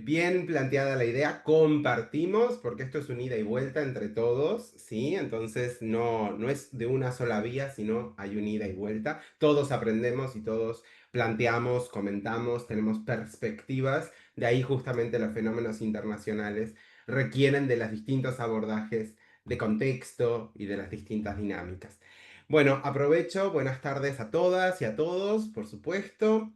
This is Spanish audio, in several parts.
Bien planteada la idea, compartimos, porque esto es un ida y vuelta entre todos, ¿sí? Entonces no es de una sola vía, sino hay un ida y vuelta. Todos aprendemos y todos planteamos, comentamos, tenemos perspectivas. De ahí justamente los fenómenos internacionales requieren de los distintos abordajes de contexto y de las distintas dinámicas. Bueno, aprovecho, buenas tardes a todas y a todos, por supuesto.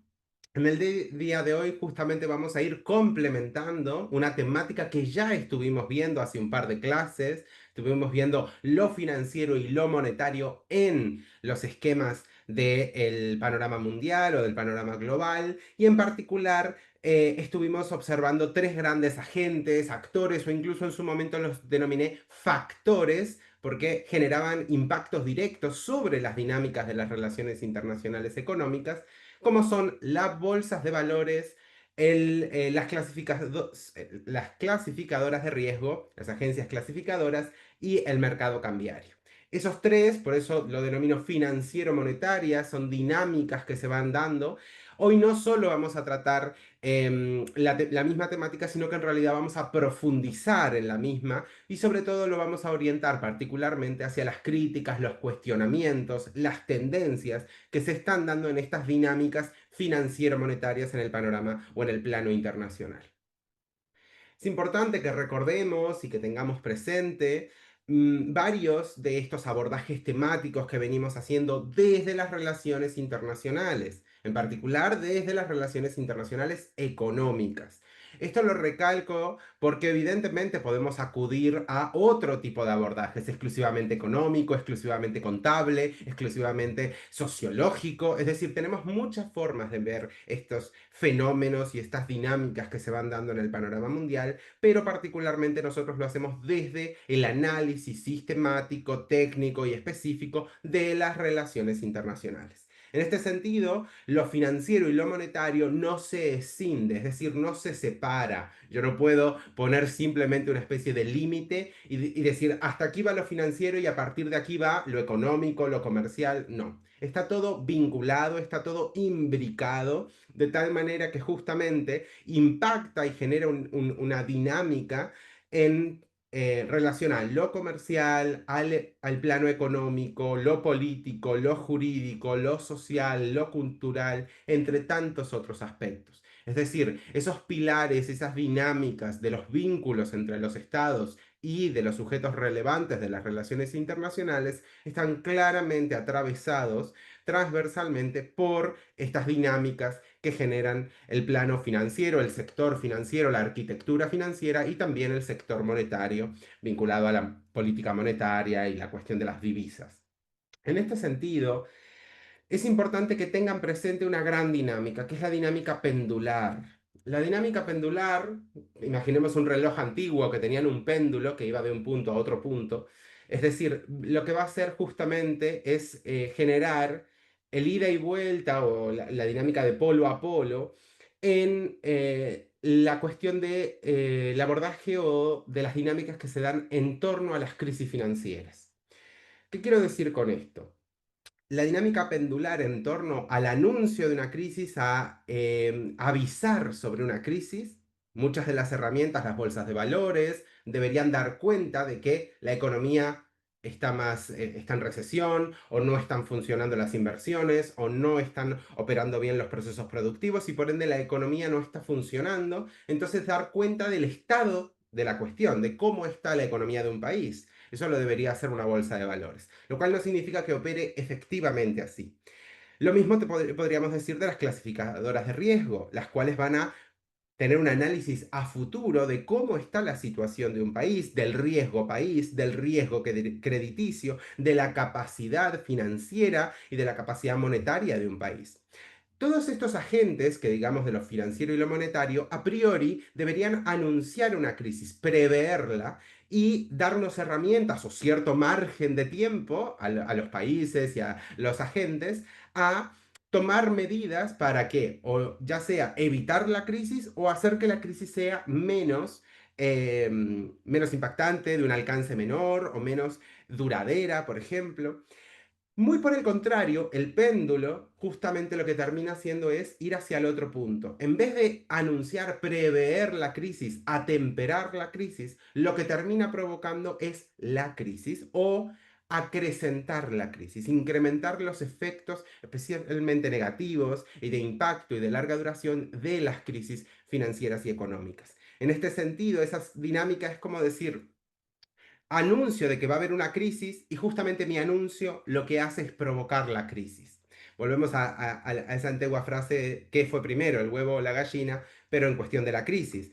En el día de hoy justamente vamos a ir complementando una temática que ya estuvimos viendo hace un par de clases. Estuvimos viendo lo financiero y lo monetario en los esquemas del panorama mundial o del panorama global. Y en particular estuvimos observando tres grandes agentes, actores o incluso en su momento los denominé factores porque generaban impactos directos sobre las dinámicas de las relaciones internacionales económicas como son las bolsas de valores, las clasificadoras de riesgo, las agencias clasificadoras y el mercado cambiario. Esos tres, por eso lo denomino financiero-monetarias, son dinámicas que se van dando. Hoy no solo vamos a tratar la misma temática, sino que en realidad vamos a profundizar en la misma y sobre todo lo vamos a orientar particularmente hacia las críticas, los cuestionamientos, las tendencias que se están dando en estas dinámicas financiero-monetarias en el panorama o en el plano internacional. Es importante que recordemos y que tengamos presente varios de estos abordajes temáticos que venimos haciendo desde las relaciones internacionales, en particular desde las relaciones internacionales económicas. Esto lo recalco porque evidentemente podemos acudir a otro tipo de abordajes, exclusivamente económico, exclusivamente contable, exclusivamente sociológico, es decir, tenemos muchas formas de ver estos fenómenos y estas dinámicas que se van dando en el panorama mundial, pero particularmente nosotros lo hacemos desde el análisis sistemático, técnico y específico de las relaciones internacionales. En este sentido, lo financiero y lo monetario no se escinde, es decir, no se separa. Yo no puedo poner simplemente una especie de límite y decir, hasta aquí va lo financiero y a partir de aquí va lo económico, lo comercial. No, está todo vinculado, está todo imbricado, de tal manera que justamente impacta y genera una dinámica en relación a lo comercial, al plano económico, lo político, lo jurídico, lo social, lo cultural, entre tantos otros aspectos. Es decir, esos pilares, esas dinámicas de los vínculos entre los estados y de los sujetos relevantes de las relaciones internacionales están claramente atravesados transversalmente por estas dinámicas que generan el plano financiero, el sector financiero, la arquitectura financiera y también el sector monetario vinculado a la política monetaria y la cuestión de las divisas. En este sentido, es importante que tengan presente una gran dinámica, que es la dinámica pendular. La dinámica pendular, imaginemos un reloj antiguo que tenían un péndulo que iba de un punto a otro punto, es decir, lo que va a hacer justamente es generar el ida y vuelta o la dinámica de polo a polo en la cuestión de el abordaje o de las dinámicas que se dan en torno a las crisis financieras. ¿Qué quiero decir con esto? La dinámica pendular en torno al anuncio de una crisis, a avisar sobre una crisis. Muchas de las herramientas, las bolsas de valores, deberían dar cuenta de que la economía está en recesión, o no están funcionando las inversiones, o no están operando bien los procesos productivos, y por ende la economía no está funcionando. Entonces dar cuenta del estado de la cuestión, de cómo está la economía de un país. Eso lo debería hacer una bolsa de valores, lo cual no significa que opere efectivamente así. Lo mismo podríamos decir de las clasificadoras de riesgo, las cuales van a tener un análisis a futuro de cómo está la situación de un país, del riesgo crediticio, de la capacidad financiera y de la capacidad monetaria de un país. Todos estos agentes, que digamos de lo financiero y lo monetario, a priori deberían anunciar una crisis, preverla y darnos herramientas o cierto margen de tiempo a los países y a los agentes a tomar medidas para que, o ya sea evitar la crisis o hacer que la crisis sea menos impactante, de un alcance menor o menos duradera, por ejemplo. Muy por el contrario, el péndulo justamente lo que termina haciendo es ir hacia el otro punto. En vez de anunciar, prever la crisis, atemperar la crisis, lo que termina provocando es la crisis o acrecentar la crisis, incrementar los efectos especialmente negativos y de impacto y de larga duración de las crisis financieras y económicas. En este sentido, esa dinámica es como decir, anuncio de que va a haber una crisis y justamente mi anuncio lo que hace es provocar la crisis. Volvemos a esa antigua frase, ¿qué fue primero, el huevo o la gallina? Pero en cuestión de la crisis.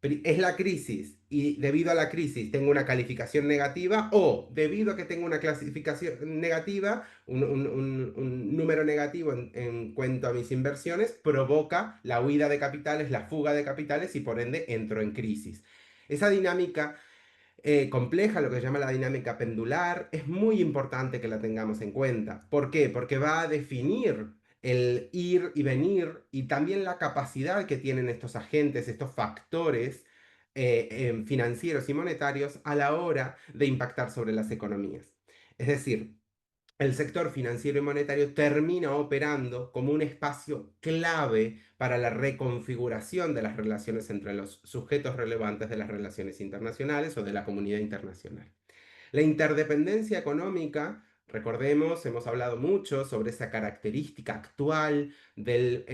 ¿Es la crisis y debido a la crisis tengo una calificación negativa o debido a que tengo una clasificación negativa, un número negativo en cuanto a mis inversiones, provoca la huida de capitales, la fuga de capitales y por ende entro en crisis? Esa dinámica compleja, lo que se llama la dinámica pendular, es muy importante que la tengamos en cuenta. ¿Por qué? Porque va a definir el ir y venir y también la capacidad que tienen estos agentes, estos factores financieros y monetarios a la hora de impactar sobre las economías. Es decir, el sector financiero y monetario termina operando como un espacio clave para la reconfiguración de las relaciones entre los sujetos relevantes de las relaciones internacionales o de la comunidad internacional. La interdependencia económica, recordemos, hemos hablado mucho sobre esa característica actual del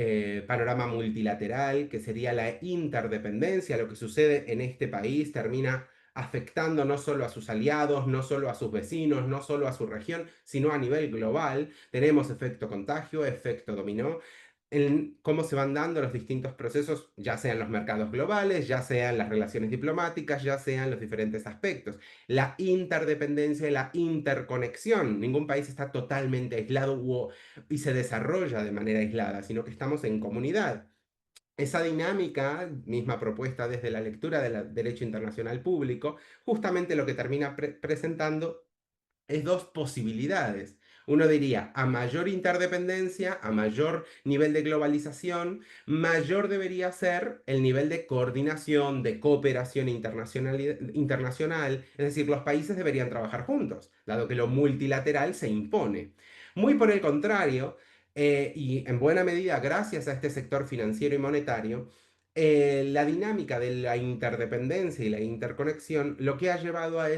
panorama multilateral, que sería la interdependencia. Lo que sucede en este país termina afectando no solo a sus aliados, no solo a sus vecinos, no solo a su región, sino a nivel global. Tenemos efecto contagio, efecto dominó, en cómo se van dando los distintos procesos, ya sean los mercados globales, ya sean las relaciones diplomáticas, ya sean los diferentes aspectos. La interdependencia y la interconexión. Ningún país está totalmente aislado y se desarrolla de manera aislada, sino que estamos en comunidad. Esa dinámica, misma propuesta desde la lectura del derecho internacional público, justamente lo que termina presentando es dos posibilidades. Uno diría, a mayor interdependencia, a mayor nivel de globalización, mayor debería ser el nivel de coordinación, de cooperación internacional, es decir, los países deberían trabajar juntos, dado que lo multilateral se impone. Muy por el contrario, y en buena medida gracias a este sector financiero y monetario, la dinámica de la interdependencia y la interconexión lo que ha llevado a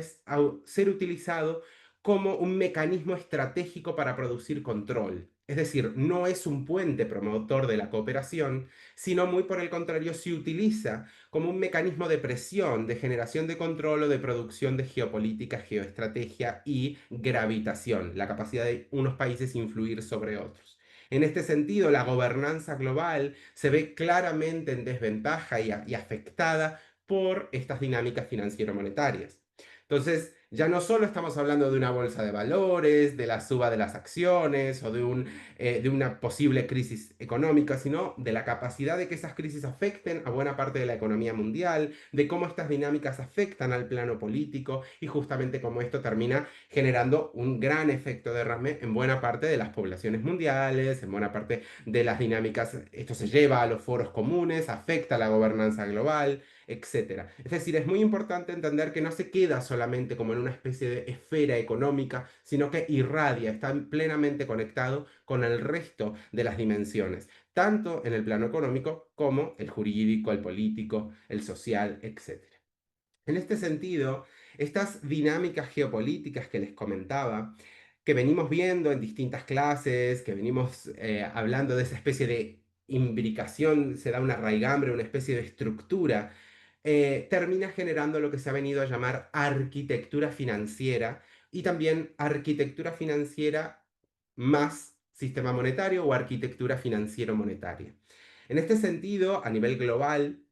ser utilizado como un mecanismo estratégico para producir control. Es decir, no es un puente promotor de la cooperación, sino muy por el contrario se utiliza como un mecanismo de presión, de generación de control o de producción de geopolítica, geoestrategia y gravitación, la capacidad de unos países influir sobre otros. En este sentido, la gobernanza global se ve claramente en desventaja y afectada por estas dinámicas financiero-monetarias. Entonces, ya no solo estamos hablando de una bolsa de valores, de la suba de las acciones o de una posible crisis económica, sino de la capacidad de que esas crisis afecten a buena parte de la economía mundial, de cómo estas dinámicas afectan al plano político y justamente cómo esto termina generando un gran efecto derrame en buena parte de las poblaciones mundiales, en buena parte de las dinámicas. Esto se lleva a los foros comunes, afecta a la gobernanza global, etcétera. Es decir, es muy importante entender que no se queda solamente como en una especie de esfera económica, sino que irradia, está plenamente conectado con el resto de las dimensiones, tanto en el plano económico como el jurídico, el político, el social, etcétera. En este sentido, estas dinámicas geopolíticas que les comentaba, que venimos viendo en distintas clases, que venimos hablando de esa especie de imbricación, se da una raigambre, una especie de estructura, termina generando lo que se ha venido a llamar arquitectura financiera y también arquitectura financiera más sistema monetario o arquitectura financiero-monetaria. En este sentido, a nivel global,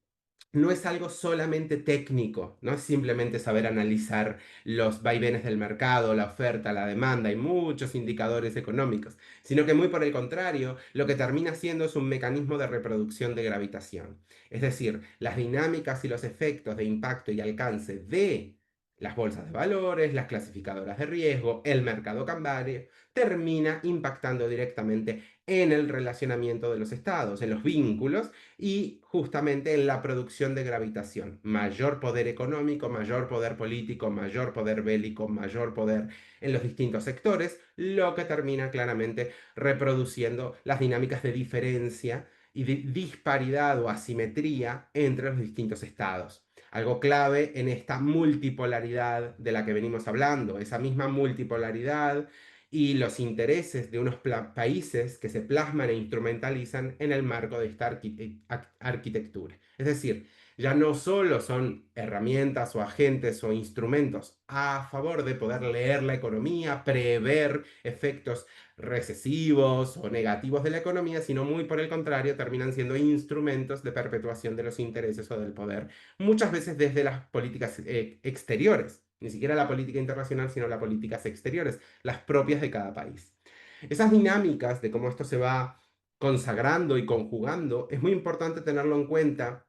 no es algo solamente técnico, no es simplemente saber analizar los vaivenes del mercado, la oferta, la demanda y muchos indicadores económicos, sino que muy por el contrario, lo que termina siendo es un mecanismo de reproducción de gravitación. Es decir, las dinámicas y los efectos de impacto y alcance de las bolsas de valores, las clasificadoras de riesgo, el mercado cambiario, termina impactando directamente en el relacionamiento de los estados, en los vínculos y justamente en la producción de gravitación. Mayor poder económico, mayor poder político, mayor poder bélico, mayor poder en los distintos sectores, lo que termina claramente reproduciendo las dinámicas de diferencia y de disparidad o asimetría entre los distintos estados. Algo clave en esta multipolaridad de la que venimos hablando, esa misma multipolaridad y los intereses de unos países que se plasman e instrumentalizan en el marco de esta arquitectura. Es decir, ya no solo son herramientas o agentes o instrumentos a favor de poder leer la economía, prever efectos recesivos o negativos de la economía, sino muy por el contrario, terminan siendo instrumentos de perpetuación de los intereses o del poder, muchas veces desde las políticas exteriores, ni siquiera la política internacional, sino las políticas exteriores, las propias de cada país. Esas dinámicas de cómo esto se va consagrando y conjugando, es muy importante tenerlo en cuenta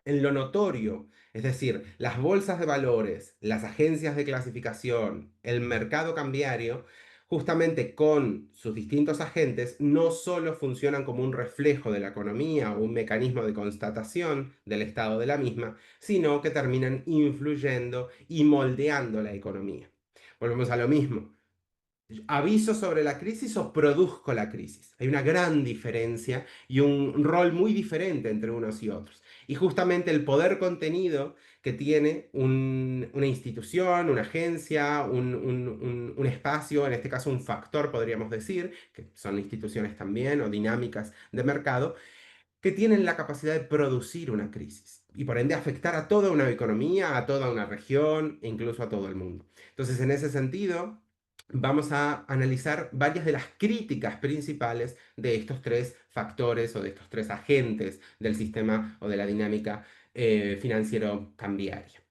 en lo notorio, es decir, las bolsas de valores, las agencias de clasificación, el mercado cambiario, justamente con sus distintos agentes, no solo funcionan como un reflejo de la economía o un mecanismo de constatación del estado de la misma, sino que terminan influyendo y moldeando la economía. Volvemos a lo mismo. ¿Aviso sobre la crisis o produzco la crisis? Hay una gran diferencia y un rol muy diferente entre unos y otros. Y justamente el poder contenido que tiene una institución, una agencia, un espacio, en este caso un factor, podríamos decir, que son instituciones también o dinámicas de mercado, que tienen la capacidad de producir una crisis y por ende afectar a toda una economía, a toda una región e incluso a todo el mundo. Entonces, en ese sentido, vamos a analizar varias de las críticas principales de estos tres factores o de estos tres agentes del sistema o de la dinámica financiero cambiaria,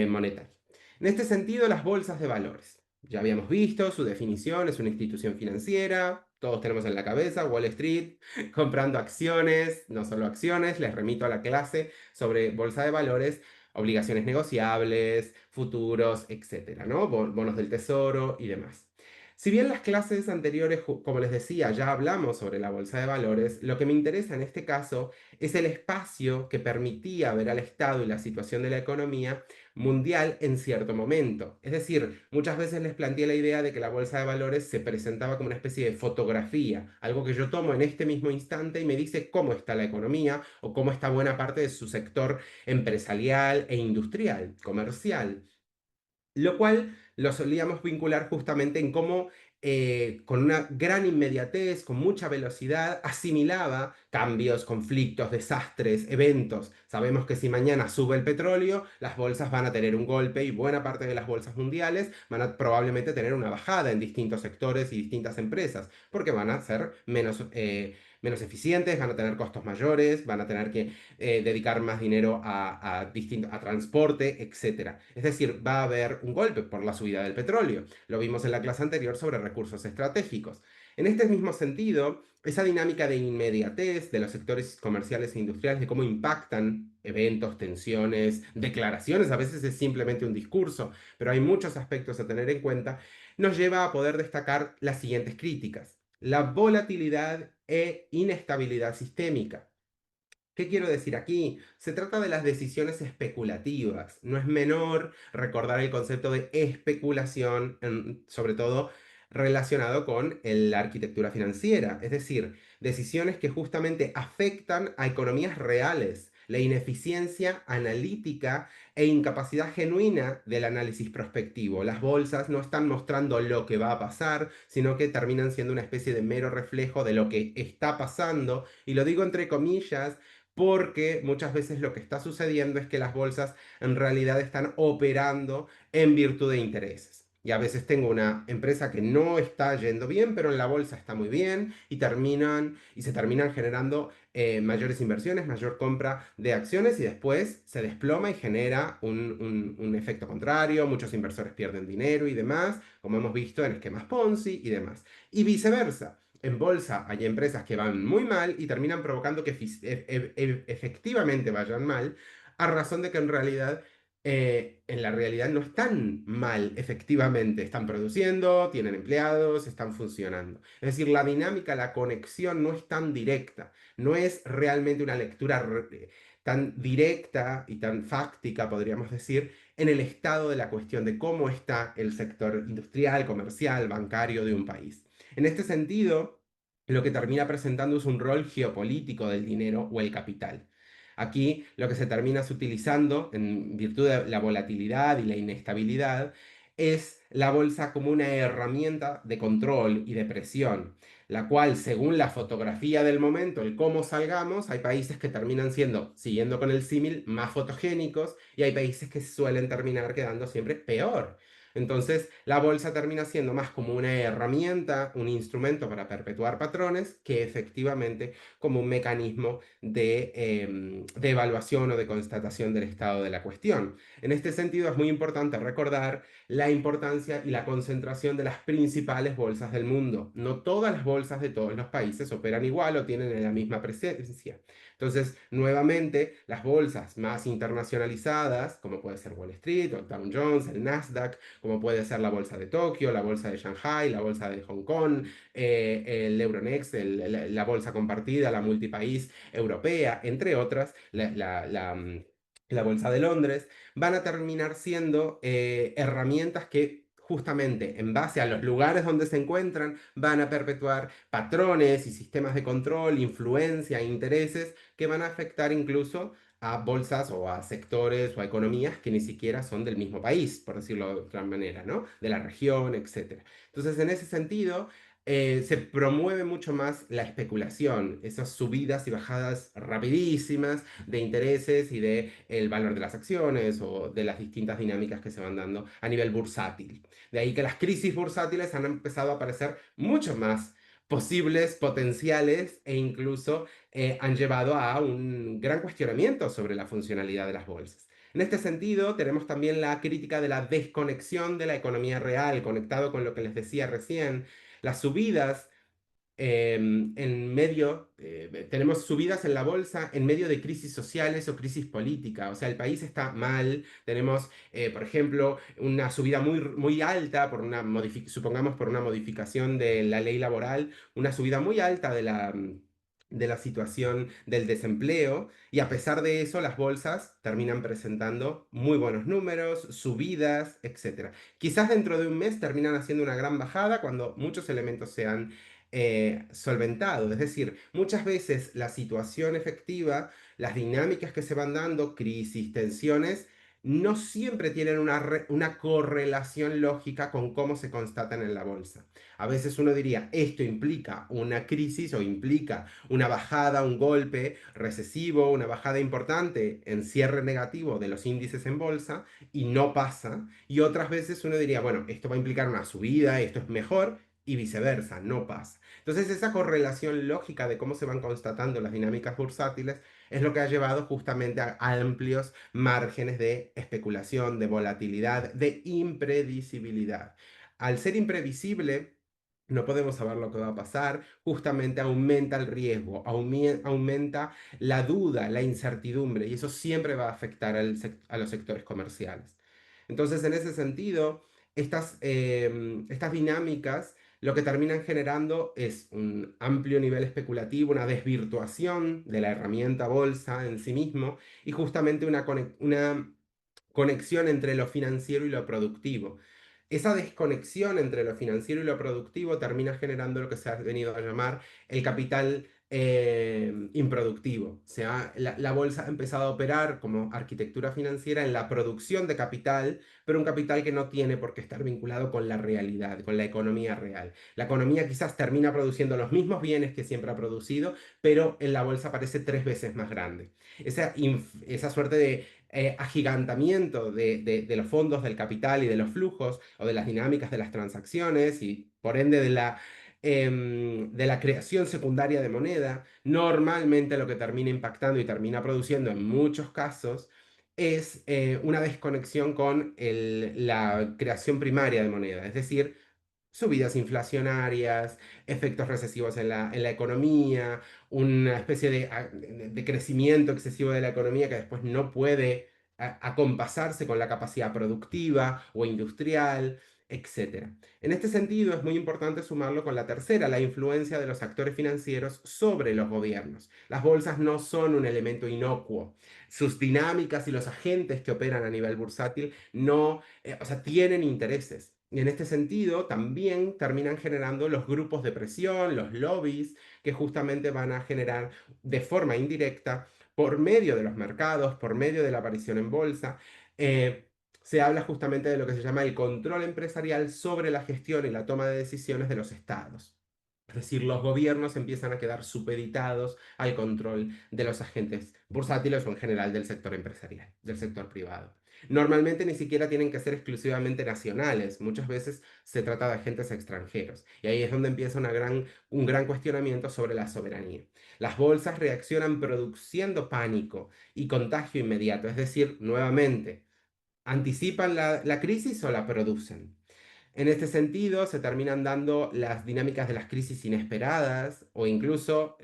monetaria. En este sentido, las bolsas de valores. Ya habíamos visto su definición, es una institución financiera, todos tenemos en la cabeza Wall Street, comprando acciones, no solo acciones, les remito a la clase sobre bolsa de valores, obligaciones negociables, futuros, etcétera, ¿no? Bonos del tesoro y demás. Si bien las clases anteriores, como les decía, ya hablamos sobre la bolsa de valores, lo que me interesa en este caso es el espacio que permitía ver al Estado y la situación de la economía mundial en cierto momento. Es decir, muchas veces les planteé la idea de que la bolsa de valores se presentaba como una especie de fotografía, algo que yo tomo en este mismo instante y me dice cómo está la economía o cómo está buena parte de su sector empresarial e industrial, comercial, lo cual lo solíamos vincular justamente en cómo con una gran inmediatez, con mucha velocidad, asimilaba cambios, conflictos, desastres, eventos. Sabemos que si mañana sube el petróleo, las bolsas van a tener un golpe y buena parte de las bolsas mundiales van a probablemente tener una bajada en distintos sectores y distintas empresas, porque van a ser menos eficientes, van a tener costos mayores, van a tener que dedicar más dinero a transporte, etcétera. Es decir, va a haber un golpe por la subida del petróleo. Lo vimos en la clase anterior sobre recursos estratégicos. En este mismo sentido, esa dinámica de inmediatez de los sectores comerciales e industriales, de cómo impactan eventos, tensiones, declaraciones, a veces es simplemente un discurso, pero hay muchos aspectos a tener en cuenta, nos lleva a poder destacar las siguientes críticas. La volatilidad e inestabilidad sistémica. ¿Qué quiero decir aquí? Se trata de las decisiones especulativas. No es menor recordar el concepto de especulación, sobre todo relacionado con la arquitectura financiera, es decir, decisiones que justamente afectan a economías reales, la ineficiencia analítica e incapacidad genuina del análisis prospectivo. Las bolsas no están mostrando lo que va a pasar, sino que terminan siendo una especie de mero reflejo de lo que está pasando, y lo digo entre comillas porque muchas veces lo que está sucediendo es que las bolsas en realidad están operando en virtud de intereses. Y a veces tengo una empresa que no está yendo bien, pero en la bolsa está muy bien y se terminan generando mayores inversiones, mayor compra de acciones y después se desploma y genera un efecto contrario, muchos inversores pierden dinero y demás, como hemos visto en esquemas Ponzi y demás. Y viceversa. En bolsa hay empresas que van muy mal y terminan provocando que efectivamente vayan mal, a razón de que en realidad en la realidad no están mal, efectivamente. Están produciendo, tienen empleados, están funcionando. Es decir, la dinámica, la conexión no es tan directa, no es realmente una lectura tan directa y tan fáctica, podríamos decir, en el estado de la cuestión de cómo está el sector industrial, comercial, bancario de un país. En este sentido, lo que termina presentando es un rol geopolítico del dinero o el capital. Aquí lo que se termina es utilizando, en virtud de la volatilidad y la inestabilidad, es la bolsa como una herramienta de control y de presión, la cual, según la fotografía del momento, el cómo salgamos, hay países que terminan siendo, siguiendo con el símil, más fotogénicos y hay países que suelen terminar quedando siempre peor. Entonces, la bolsa termina siendo más como una herramienta, un instrumento para perpetuar patrones, que efectivamente como un mecanismo de evaluación o de constatación del estado de la cuestión. En este sentido, es muy importante recordar la importancia y la concentración de las principales bolsas del mundo. No todas las bolsas de todos los países operan igual o tienen la misma presencia. Entonces, nuevamente, las bolsas más internacionalizadas, como puede ser Wall Street o Dow Jones, el Nasdaq, como puede ser la bolsa de Tokio, la bolsa de Shanghai, la bolsa de Hong Kong, el Euronext, la bolsa compartida, la multipaís europea, entre otras, la bolsa de Londres, van a terminar siendo herramientas que justamente en base a los lugares donde se encuentran van a perpetuar patrones y sistemas de control, influencia e intereses que van a afectar incluso a bolsas o a sectores o a economías que ni siquiera son del mismo país, por decirlo de otra manera, ¿no? De la región, etcétera. Entonces, en ese sentido, se promueve mucho más la especulación, esas subidas y bajadas rapidísimas de intereses y de el valor de las acciones o de las distintas dinámicas que se van dando a nivel bursátil. De ahí que las crisis bursátiles han empezado a aparecer mucho más posibles, potenciales e incluso han llevado a un gran cuestionamiento sobre la funcionalidad de las bolsas. En este sentido, tenemos también la crítica de la desconexión de la economía real, conectado con lo que les decía recién, las subidas tenemos subidas en la bolsa en medio de crisis sociales o crisis política. O sea, el país está mal. Tenemos, por ejemplo, una subida muy, muy alta por supongamos por una modificación de la ley laboral, una subida muy alta de la situación del desempleo y a pesar de eso las bolsas terminan presentando muy buenos números, subidas, etcétera. Quizás dentro de un mes terminan haciendo una gran bajada cuando muchos elementos se han solventado. Es decir, muchas veces la situación efectiva, las dinámicas que se van dando, crisis, tensiones, no siempre tienen una correlación lógica con cómo se constatan en la bolsa. A veces uno diría, esto implica una crisis o implica una bajada, un golpe recesivo, una bajada importante en cierre negativo de los índices en bolsa y no pasa. Y otras veces uno diría, bueno, esto va a implicar una subida, esto es mejor y viceversa, no pasa. Entonces, esa correlación lógica de cómo se van constatando las dinámicas bursátiles es lo que ha llevado justamente a amplios márgenes de especulación, de volatilidad, de impredecibilidad. Al ser imprevisible, no podemos saber lo que va a pasar, justamente aumenta el riesgo, aumenta la duda, la incertidumbre, y eso siempre va a afectar a los sectores comerciales. Entonces, en ese sentido, estas dinámicas lo que terminan generando es un amplio nivel especulativo, una desvirtuación de la herramienta bolsa en sí mismo y justamente una conexión entre lo financiero y lo productivo. Esa desconexión entre lo financiero y lo productivo termina generando lo que se ha venido a llamar el capital improductivo. O sea, la bolsa ha empezado a operar como arquitectura financiera en la producción de capital, pero un capital que no tiene por qué estar vinculado con la realidad, con la economía real. La economía quizás termina produciendo los mismos bienes que siempre ha producido, pero en la bolsa parece 3 veces más grande. Esa suerte de agigantamiento de los fondos del capital y de los flujos o de las dinámicas de las transacciones y por ende de la creación secundaria de moneda, normalmente lo que termina impactando y termina produciendo en muchos casos es una desconexión con la creación primaria de moneda, es decir, subidas inflacionarias, efectos recesivos en la economía, una especie de crecimiento excesivo de la economía que después no puede acompasarse con la capacidad productiva o industrial, etcétera. En este sentido, es muy importante sumarlo con la tercera, la influencia de los actores financieros sobre los gobiernos. Las bolsas no son un elemento inocuo. Sus dinámicas y los agentes que operan a nivel bursátil no, o sea, tienen intereses. Y en este sentido, también terminan generando los grupos de presión, los lobbies, que justamente van a generar de forma indirecta, por medio de los mercados, por medio de la aparición en bolsa, eh, se habla justamente de lo que se llama el control empresarial sobre la gestión y la toma de decisiones de los estados. Es decir, los gobiernos empiezan a quedar supeditados al control de los agentes bursátiles o en general del sector empresarial, del sector privado. Normalmente ni siquiera tienen que ser exclusivamente nacionales, muchas veces se trata de agentes extranjeros. Y ahí es donde empieza un gran cuestionamiento sobre la soberanía. Las bolsas reaccionan produciendo pánico y contagio inmediato, es decir, nuevamente, ¿anticipan la crisis o la producen? En este sentido, se terminan dando las dinámicas de las crisis inesperadas o incluso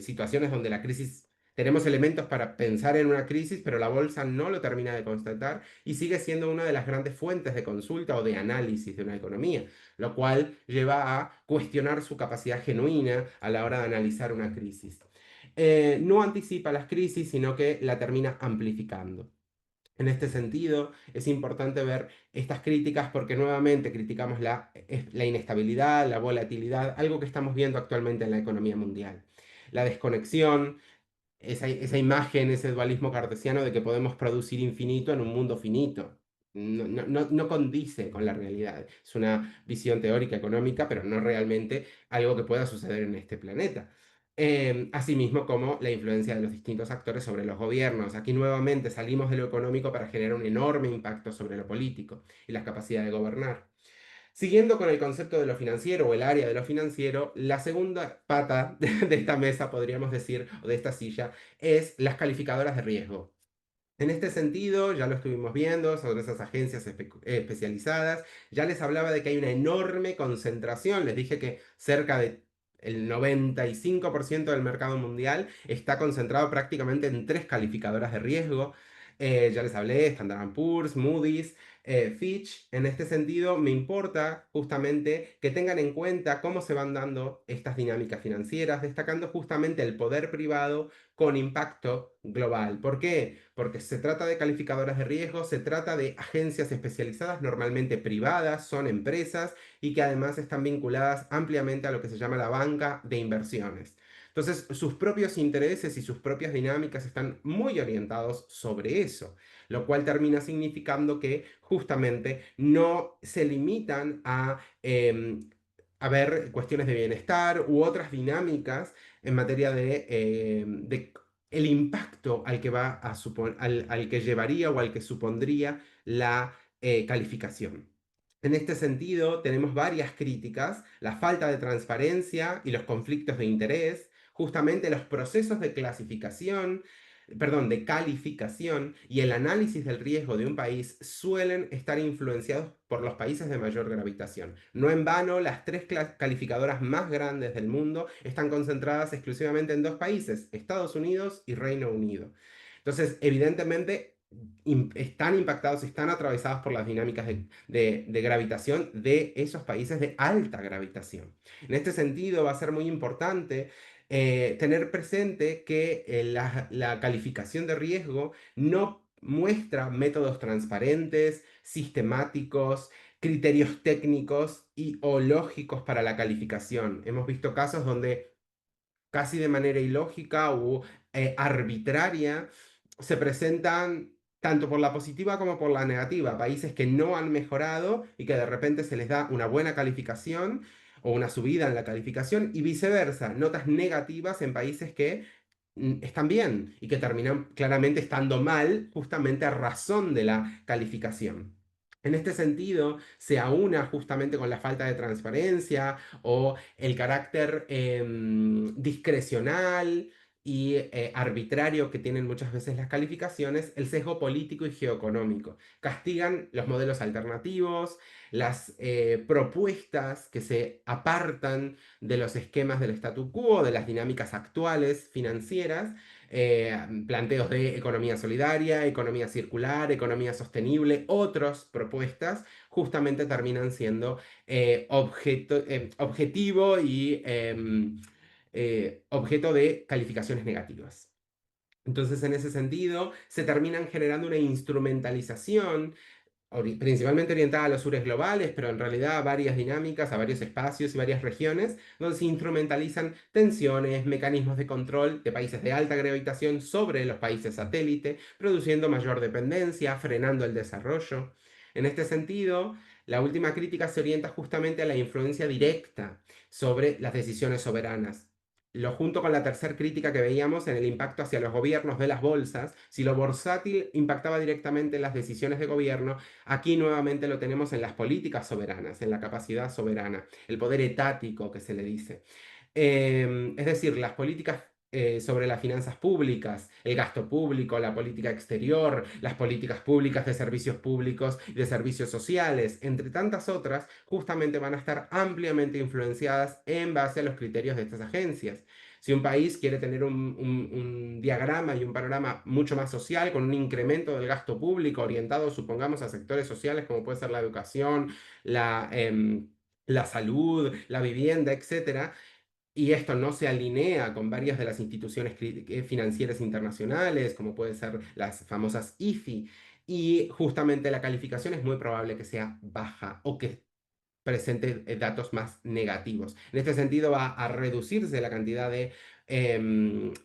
situaciones donde la crisis, tenemos elementos para pensar en una crisis, pero la bolsa no lo termina de constatar y sigue siendo una de las grandes fuentes de consulta o de análisis de una economía, lo cual lleva a cuestionar su capacidad genuina a la hora de analizar una crisis. No anticipa las crisis, sino que la termina amplificando. En este sentido, es importante ver estas críticas porque nuevamente criticamos la inestabilidad, la volatilidad, algo que estamos viendo actualmente en la economía mundial. La desconexión, esa imagen, ese dualismo cartesiano de que podemos producir infinito en un mundo finito. No condice con la realidad. Es una visión teórica económica, pero no realmente algo que pueda suceder en este planeta. Asimismo, como la influencia de los distintos actores sobre los gobiernos. Aquí nuevamente salimos de lo económico para generar un enorme impacto sobre lo político y la capacidad de gobernar. Siguiendo con el concepto de lo financiero o el área de lo financiero, la segunda pata de esta mesa, podríamos decir, o de esta silla, es las calificadoras de riesgo. En este sentido, ya lo estuvimos viendo sobre esas agencias especializadas, ya les hablaba de que hay una enorme concentración, les dije que cerca de el 95% del mercado mundial está concentrado prácticamente en tres calificadoras de riesgo. Ya les hablé, Standard Poor's, Moody's, Fitch. En este sentido, me importa justamente que tengan en cuenta cómo se van dando estas dinámicas financieras, destacando justamente el poder privado con impacto global. ¿Por qué? Porque se trata de calificadoras de riesgo, se trata de agencias especializadas, normalmente privadas, son empresas y que además están vinculadas ampliamente a lo que se llama la banca de inversiones. Entonces, sus propios intereses y sus propias dinámicas están muy orientados sobre eso, lo cual termina significando que justamente no se limitan a ver cuestiones de bienestar u otras dinámicas en materia de el impacto al que va a al que llevaría o al que supondría la calificación. En este sentido, tenemos varias críticas, la falta de transparencia y los conflictos de interés, justamente los procesos de clasificación, perdón, de calificación y el análisis del riesgo de un país suelen estar influenciados por los países de mayor gravitación. No en vano, las tres calificadoras más grandes del mundo están concentradas exclusivamente en dos países, Estados Unidos y Reino Unido. Entonces, evidentemente, están impactados, están atravesados por las dinámicas de gravitación de esos países de alta gravitación. En este sentido, va a ser muy importante tener presente que la calificación de riesgo no muestra métodos transparentes, sistemáticos, criterios técnicos y o lógicos para la calificación. Hemos visto casos donde casi de manera ilógica o arbitraria se presentan tanto por la positiva como por la negativa, países que no han mejorado y que de repente se les da una buena calificación o una subida en la calificación y viceversa, notas negativas en países que están bien y que terminan claramente estando mal justamente a razón de la calificación. En este sentido, se aúna justamente con la falta de transparencia o el carácter discrecional y arbitrario que tienen muchas veces las calificaciones, el sesgo político y geoeconómico. Castigan los modelos alternativos, las propuestas que se apartan de los esquemas del statu quo, de las dinámicas actuales financieras, planteos de economía solidaria, economía circular, economía sostenible, otras propuestas justamente terminan siendo objetivo y objeto de calificaciones negativas. Entonces, en ese sentido, se terminan generando una instrumentalización principalmente orientada a los sures globales, pero en realidad a varias dinámicas, a varios espacios y varias regiones, donde se instrumentalizan tensiones, mecanismos de control de países de alta gravitación sobre los países satélite, produciendo mayor dependencia, frenando el desarrollo. En este sentido, la última crítica se orienta justamente a la influencia directa sobre las decisiones soberanas. Lo junto con la tercera crítica que veíamos en el impacto hacia los gobiernos de las bolsas, si lo bursátil impactaba directamente en las decisiones de gobierno, aquí nuevamente lo tenemos en las políticas soberanas, en la capacidad soberana, el poder etático que se le dice. Es decir, las políticas sobre las finanzas públicas, el gasto público, la política exterior, las políticas públicas de servicios públicos y de servicios sociales, entre tantas otras, justamente van a estar ampliamente influenciadas en base a los criterios de estas agencias. Si un país quiere tener un diagrama y un panorama mucho más social, con un incremento del gasto público orientado, supongamos, a sectores sociales como puede ser la educación, la salud, la vivienda, etcétera, y esto no se alinea con varias de las instituciones financieras internacionales, como pueden ser las famosas IFI, y justamente la calificación es muy probable que sea baja o que presente datos más negativos. En este sentido, va a reducirse la cantidad de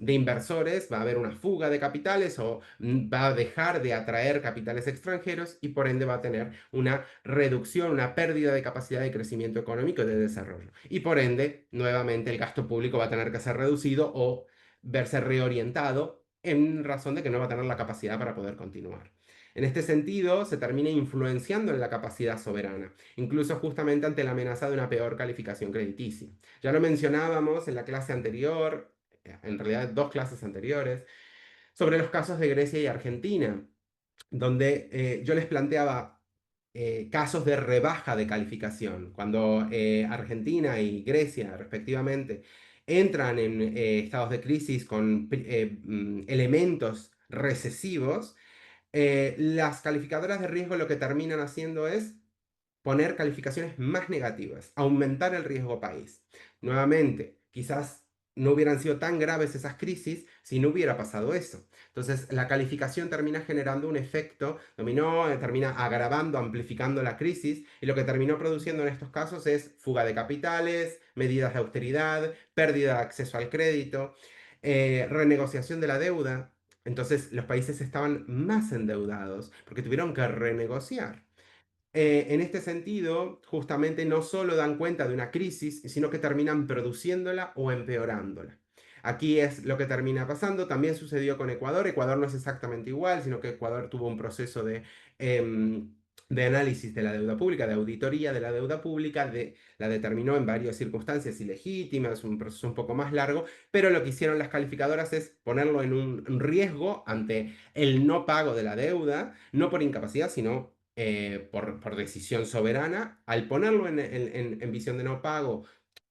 inversores, va a haber una fuga de capitales o va a dejar de atraer capitales extranjeros y por ende va a tener una reducción, una pérdida de capacidad de crecimiento económico y de desarrollo. Y por ende, nuevamente, el gasto público va a tener que ser reducido o verse reorientado en razón de que no va a tener la capacidad para poder continuar. En este sentido, se termina influenciando en la capacidad soberana, incluso justamente ante la amenaza de una peor calificación crediticia. Ya lo mencionábamos en la clase anterior, en realidad dos clases anteriores, sobre los casos de Grecia y Argentina, donde yo les planteaba casos de rebaja de calificación, cuando Argentina y Grecia, respectivamente, entran en estados de crisis con elementos recesivos. Las calificadoras de riesgo lo que terminan haciendo es poner calificaciones más negativas, aumentar el riesgo país. Nuevamente, quizás no hubieran sido tan graves esas crisis si no hubiera pasado eso. Entonces, la calificación termina generando un efecto dominó, termina agravando, amplificando la crisis, y lo que terminó produciendo en estos casos es fuga de capitales, medidas de austeridad, pérdida de acceso al crédito, renegociación de la deuda. Entonces, los países estaban más endeudados porque tuvieron que renegociar. En este sentido, justamente no solo dan cuenta de una crisis, sino que terminan produciéndola o empeorándola. Aquí es lo que termina pasando. También sucedió con Ecuador. Ecuador no es exactamente igual, sino que Ecuador tuvo un proceso de análisis de la deuda pública, de auditoría de la deuda pública, la determinó en varias circunstancias ilegítimas, un proceso un poco más largo, pero lo que hicieron las calificadoras es ponerlo en un riesgo ante el no pago de la deuda, no por incapacidad, sino por decisión soberana. Al ponerlo en visión de no pago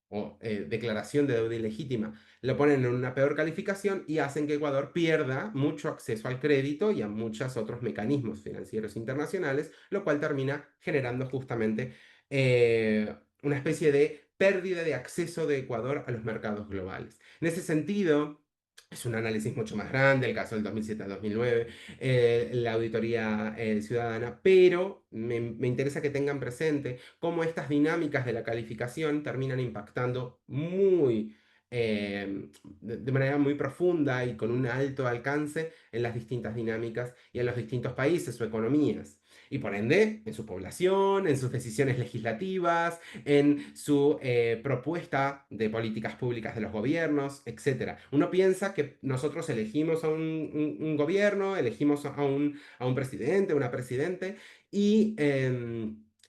o declaración de deuda ilegítima, lo ponen en una peor calificación y hacen que Ecuador pierda mucho acceso al crédito y a muchos otros mecanismos financieros internacionales, lo cual termina generando justamente una especie de pérdida de acceso de Ecuador a los mercados globales. En ese sentido, es un análisis mucho más grande, el caso del 2007 al 2009, la auditoría ciudadana, pero me interesa que tengan presente cómo estas dinámicas de la calificación terminan impactando de manera muy profunda y con un alto alcance en las distintas dinámicas y en los distintos países o economías. Y por ende, en su población, en sus decisiones legislativas, en su propuesta de políticas públicas de los gobiernos, etcétera. Uno piensa que nosotros elegimos a un gobierno, elegimos a un presidente, una presidente, y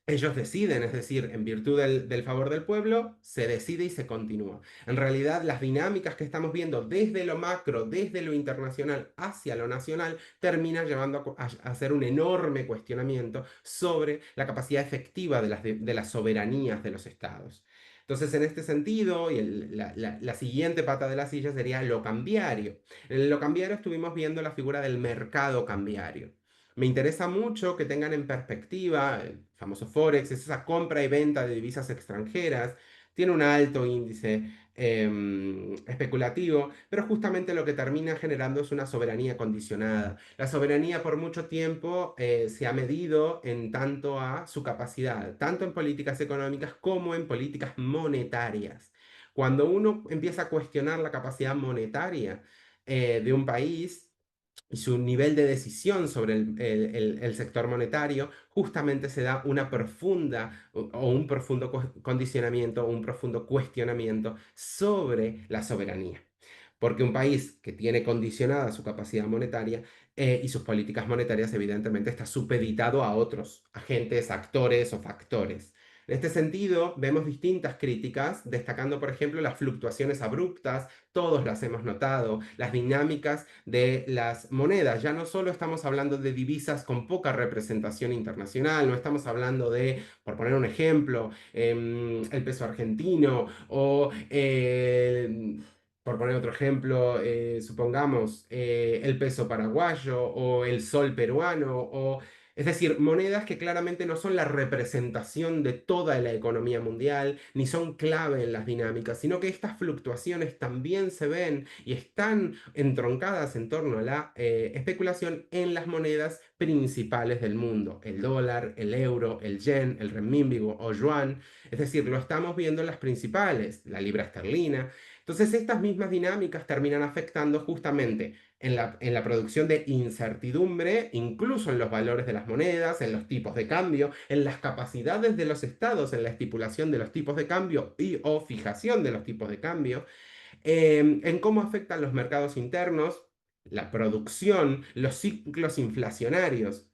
ellos deciden, es decir, en virtud del favor del pueblo, se decide y se continúa. En realidad, las dinámicas que estamos viendo desde lo macro, desde lo internacional hacia lo nacional, terminan llevando a hacer un enorme cuestionamiento sobre la capacidad efectiva de las soberanías de los estados. Entonces, en este sentido, y la siguiente pata de la silla sería lo cambiario. En lo cambiario estuvimos viendo la figura del mercado cambiario. Me interesa mucho que tengan en perspectiva el famoso Forex, es esa compra y venta de divisas extranjeras, tiene un alto índice especulativo, pero justamente lo que termina generando es una soberanía condicionada. La soberanía por mucho tiempo se ha medido en tanto a su capacidad, tanto en políticas económicas como en políticas monetarias. Cuando uno empieza a cuestionar la capacidad monetaria de un país, y su nivel de decisión sobre el sector monetario, justamente se da una profunda o un profundo condicionamiento o un profundo cuestionamiento sobre la soberanía. Porque un país que tiene condicionada su capacidad monetaria y sus políticas monetarias, evidentemente, está supeditado a otros agentes, actores o factores. En este sentido, vemos distintas críticas, destacando, por ejemplo, las fluctuaciones abruptas, todos las hemos notado, las dinámicas de las monedas. Ya no solo estamos hablando de divisas con poca representación internacional, no estamos hablando de, por poner un ejemplo, el peso argentino o por poner otro ejemplo, supongamos el peso paraguayo o el sol peruano, o, es decir, monedas que claramente no son la representación de toda la economía mundial, ni son clave en las dinámicas, sino que estas fluctuaciones también se ven y están entroncadas en torno a la especulación en las monedas principales del mundo, el dólar, el euro, el yen, el renminbi o yuan, es decir, lo estamos viendo en las principales, la libra esterlina. Entonces, estas mismas dinámicas terminan afectando justamente en la producción de incertidumbre, incluso en los valores de las monedas, en los tipos de cambio, en las capacidades de los estados, en la estipulación de los tipos de cambio y o fijación de los tipos de cambio, en cómo afectan los mercados internos, la producción, los ciclos inflacionarios.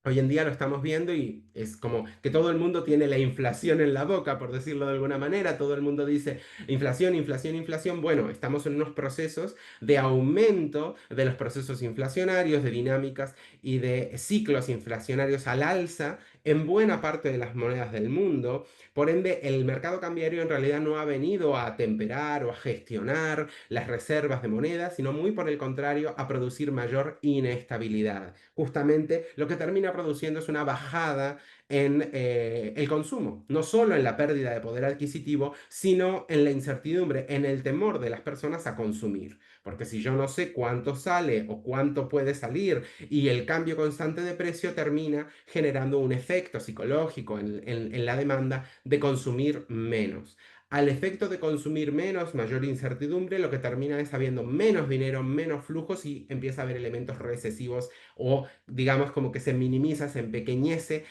Hoy en día lo estamos viendo y es como que todo el mundo tiene la inflación en la boca, por decirlo de alguna manera. Todo el mundo dice inflación, inflación, inflación. Bueno, estamos en unos procesos de aumento de los procesos inflacionarios, de dinámicas y de ciclos inflacionarios al alza en buena parte de las monedas del mundo. Por ende, el mercado cambiario en realidad no ha venido a atemperar o a gestionar las reservas de moneda, sino muy por el contrario, a producir mayor inestabilidad. Justamente lo que termina produciendo es una bajada en el consumo, no solo en la pérdida de poder adquisitivo, sino en la incertidumbre, en el temor de las personas a consumir. Porque si yo no sé cuánto sale o cuánto puede salir y el cambio constante de precio termina generando un efecto psicológico en la demanda de consumir menos. Al efecto de consumir menos, mayor incertidumbre, lo que termina es habiendo menos dinero, menos flujos y empieza a haber elementos recesivos o digamos como que se minimiza, se empequeñece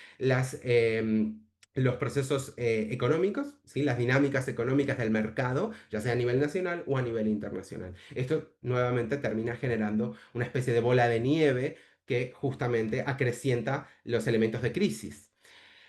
los procesos económicos, ¿sí? Las dinámicas económicas del mercado, ya sea a nivel nacional o a nivel internacional. Esto nuevamente termina generando una especie de bola de nieve que justamente acrecienta los elementos de crisis.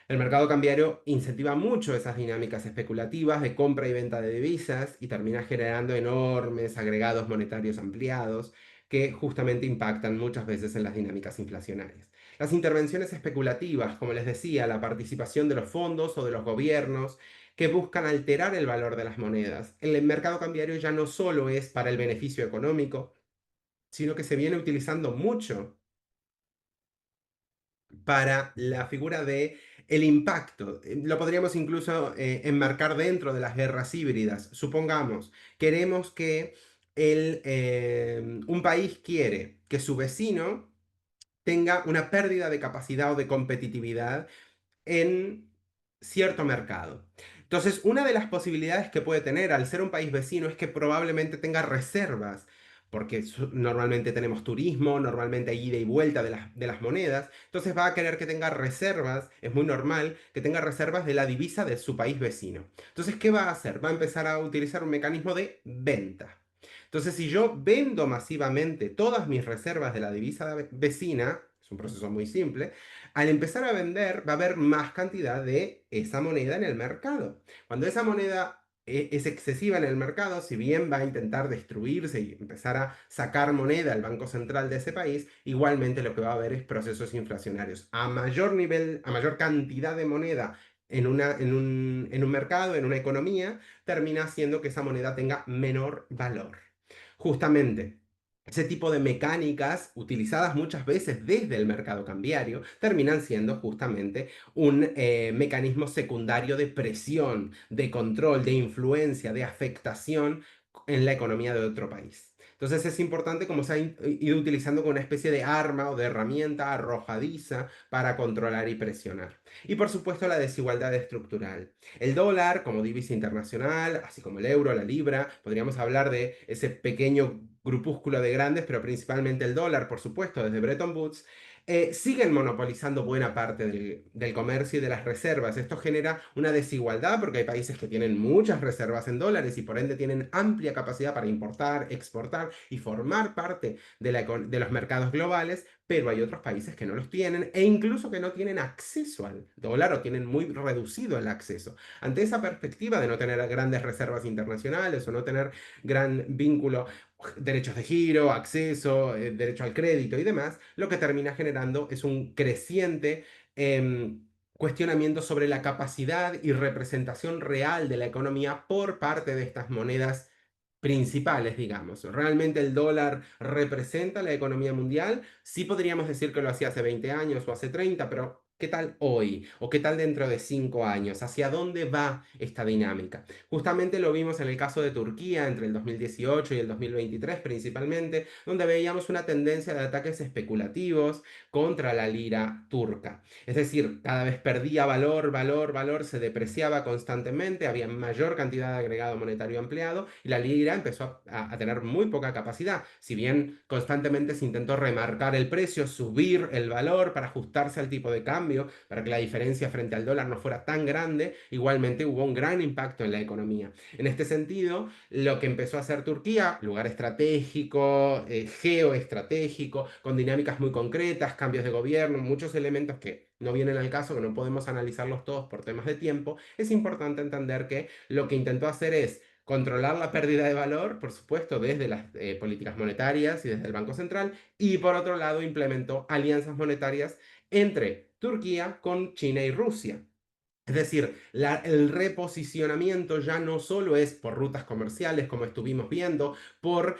El mercado cambiario incentiva mucho esas dinámicas especulativas de compra y venta de divisas y termina generando enormes agregados monetarios ampliados que justamente impactan muchas veces en las dinámicas inflacionarias. Las intervenciones especulativas, como les decía, la participación de los fondos o de los gobiernos que buscan alterar el valor de las monedas. El mercado cambiario ya no solo es para el beneficio económico, sino que se viene utilizando mucho para la figura de el impacto. Lo podríamos incluso enmarcar dentro de las guerras híbridas. Supongamos, queremos que un país quiere que su vecino tenga una pérdida de capacidad o de competitividad en cierto mercado. Entonces, una de las posibilidades que puede tener al ser un país vecino es que probablemente tenga reservas, porque normalmente tenemos turismo, normalmente hay ida y vuelta de las monedas, entonces va a querer que tenga reservas, es muy normal que tenga reservas de la divisa de su país vecino. Entonces, ¿qué va a hacer? Va a empezar a utilizar un mecanismo de venta. Entonces, si yo vendo masivamente todas mis reservas de la divisa vecina, es un proceso muy simple, al empezar a vender va a haber más cantidad de esa moneda en el mercado. Cuando esa moneda es excesiva en el mercado, si bien va a intentar destruirse y empezar a sacar moneda al Banco Central de ese país, igualmente lo que va a haber es procesos inflacionarios. A mayor nivel, a mayor cantidad de moneda en un mercado, en una economía, termina haciendo que esa moneda tenga menor valor. Justamente, ese tipo de mecánicas utilizadas muchas veces desde el mercado cambiario terminan siendo justamente un mecanismo secundario de presión, de control, de influencia, de afectación en la economía de otro país. Entonces es importante como se ha ido utilizando como una especie de arma o de herramienta arrojadiza para controlar y presionar. Y por supuesto la desigualdad estructural. El dólar como divisa internacional, así como el euro, la libra, podríamos hablar de ese pequeño grupúsculo de grandes, pero principalmente el dólar, por supuesto, desde Bretton Woods, siguen monopolizando buena parte del comercio y de las reservas. Esto genera una desigualdad porque hay países que tienen muchas reservas en dólares y por ende tienen amplia capacidad para importar, exportar y formar parte de los mercados globales, pero hay otros países que no los tienen e incluso que no tienen acceso al dólar o tienen muy reducido el acceso. Ante esa perspectiva de no tener grandes reservas internacionales o no tener gran vínculo, derechos de giro, acceso, derecho al crédito y demás, lo que termina generando es un creciente cuestionamiento sobre la capacidad y representación real de la economía por parte de estas monedas principales, digamos. ¿Realmente el dólar representa la economía mundial? Sí podríamos decir que lo hacía hace 20 años o hace 30, pero ¿qué tal hoy? ¿O qué tal dentro de 5 años? ¿Hacia dónde va esta dinámica? Justamente lo vimos en el caso de Turquía entre el 2018 y el 2023 principalmente, donde veíamos una tendencia de ataques especulativos contra la lira turca. Es decir, cada vez perdía valor, valor, valor, se depreciaba constantemente, había mayor cantidad de agregado monetario empleado y la lira empezó a tener muy poca capacidad. Si bien constantemente se intentó remarcar el precio, subir el valor para ajustarse al tipo de cambio, para que la diferencia frente al dólar no fuera tan grande, igualmente hubo un gran impacto en la economía. En este sentido, lo que empezó a hacer Turquía, lugar estratégico, geoestratégico, con dinámicas muy concretas, cambios de gobierno, muchos elementos que no vienen al caso, que no podemos analizarlos todos por temas de tiempo, es importante entender que lo que intentó hacer es controlar la pérdida de valor, por supuesto, desde las políticas monetarias y desde el Banco Central, y por otro lado implementó alianzas monetarias entre Turquía con China y Rusia. Es decir, el reposicionamiento ya no solo es por rutas comerciales, como estuvimos viendo, por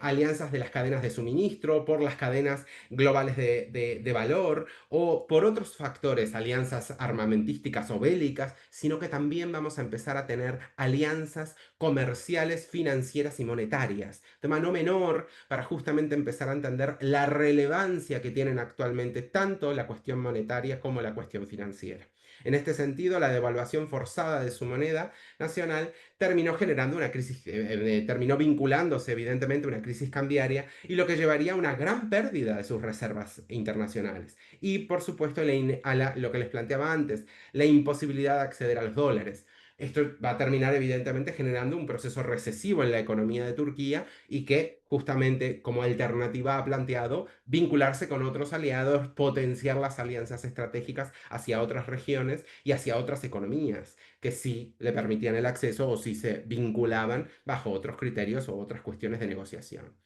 alianzas de las cadenas de suministro, por las cadenas globales de valor o por otros factores, alianzas armamentísticas o bélicas, sino que también vamos a empezar a tener alianzas comerciales, financieras y monetarias. Tema no menor para justamente empezar a entender la relevancia que tienen actualmente tanto la cuestión monetaria como la cuestión financiera. En este sentido, la devaluación forzada de su moneda nacional terminó generando una crisis, terminó vinculándose evidentemente a una crisis cambiaria y lo que llevaría a una gran pérdida de sus reservas internacionales. Y por supuesto, lo que les planteaba antes, la imposibilidad de acceder a los dólares. Esto va a terminar evidentemente generando un proceso recesivo en la economía de Turquía y que justamente como alternativa ha planteado vincularse con otros aliados, potenciar las alianzas estratégicas hacia otras regiones y hacia otras economías que sí le permitían el acceso o sí se vinculaban bajo otros criterios o otras cuestiones de negociación.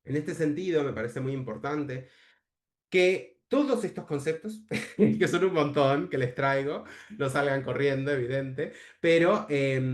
En este sentido, me parece muy importante que todos estos conceptos, que son un montón que les traigo, no salgan corriendo, evidente, pero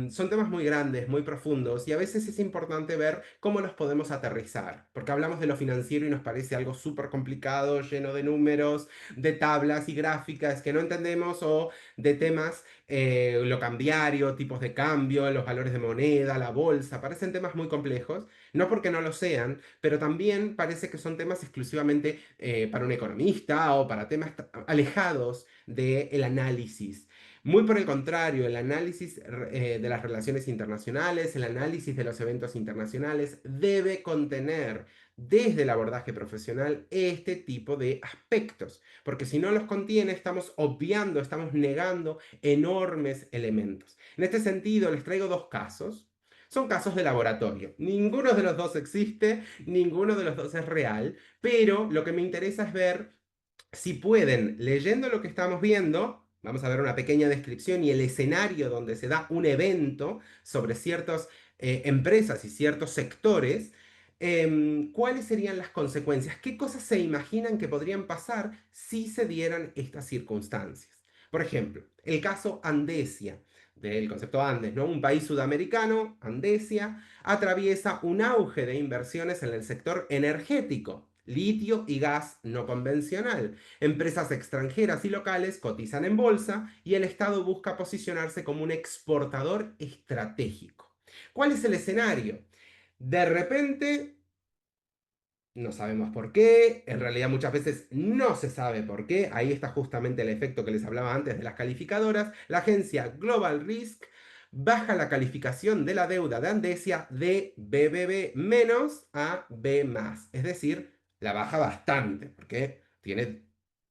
son temas muy grandes, muy profundos y a veces es importante ver cómo los podemos aterrizar, porque hablamos de lo financiero y nos parece algo súper complicado, lleno de números, de tablas y gráficas que no entendemos o de temas, lo cambiario, tipos de cambio, los valores de moneda, la bolsa, parecen temas muy complejos, no porque no lo sean, pero también parece que son temas exclusivamente para un economista o para temas alejados del análisis. Muy por el contrario, el análisis de las relaciones internacionales, el análisis de los eventos internacionales debe contener desde el abordaje profesional este tipo de aspectos, porque si no los contiene estamos obviando, estamos negando enormes elementos. En este sentido, les traigo dos casos. Son casos de laboratorio. Ninguno de los dos existe, ninguno de los dos es real, pero lo que me interesa es ver si pueden, leyendo lo que estamos viendo, vamos a ver una pequeña descripción y el escenario donde se da un evento sobre ciertas empresas y ciertos sectores, ¿cuáles serían las consecuencias? ¿Qué cosas se imaginan que podrían pasar si se dieran estas circunstancias? Por ejemplo, el caso Andesia, del concepto Andes, ¿no? Un país sudamericano, Andesia, atraviesa un auge de inversiones en el sector energético, litio y gas no convencional. Empresas extranjeras y locales cotizan en bolsa y el Estado busca posicionarse como un exportador estratégico. ¿Cuál es el escenario? De repente no sabemos por qué, en realidad muchas veces no se sabe por qué. Ahí está justamente el efecto que les hablaba antes de las calificadoras. La agencia Global Risk baja la calificación de la deuda de Andesia de BBB menos a B más. Es decir, la baja bastante, porque tiene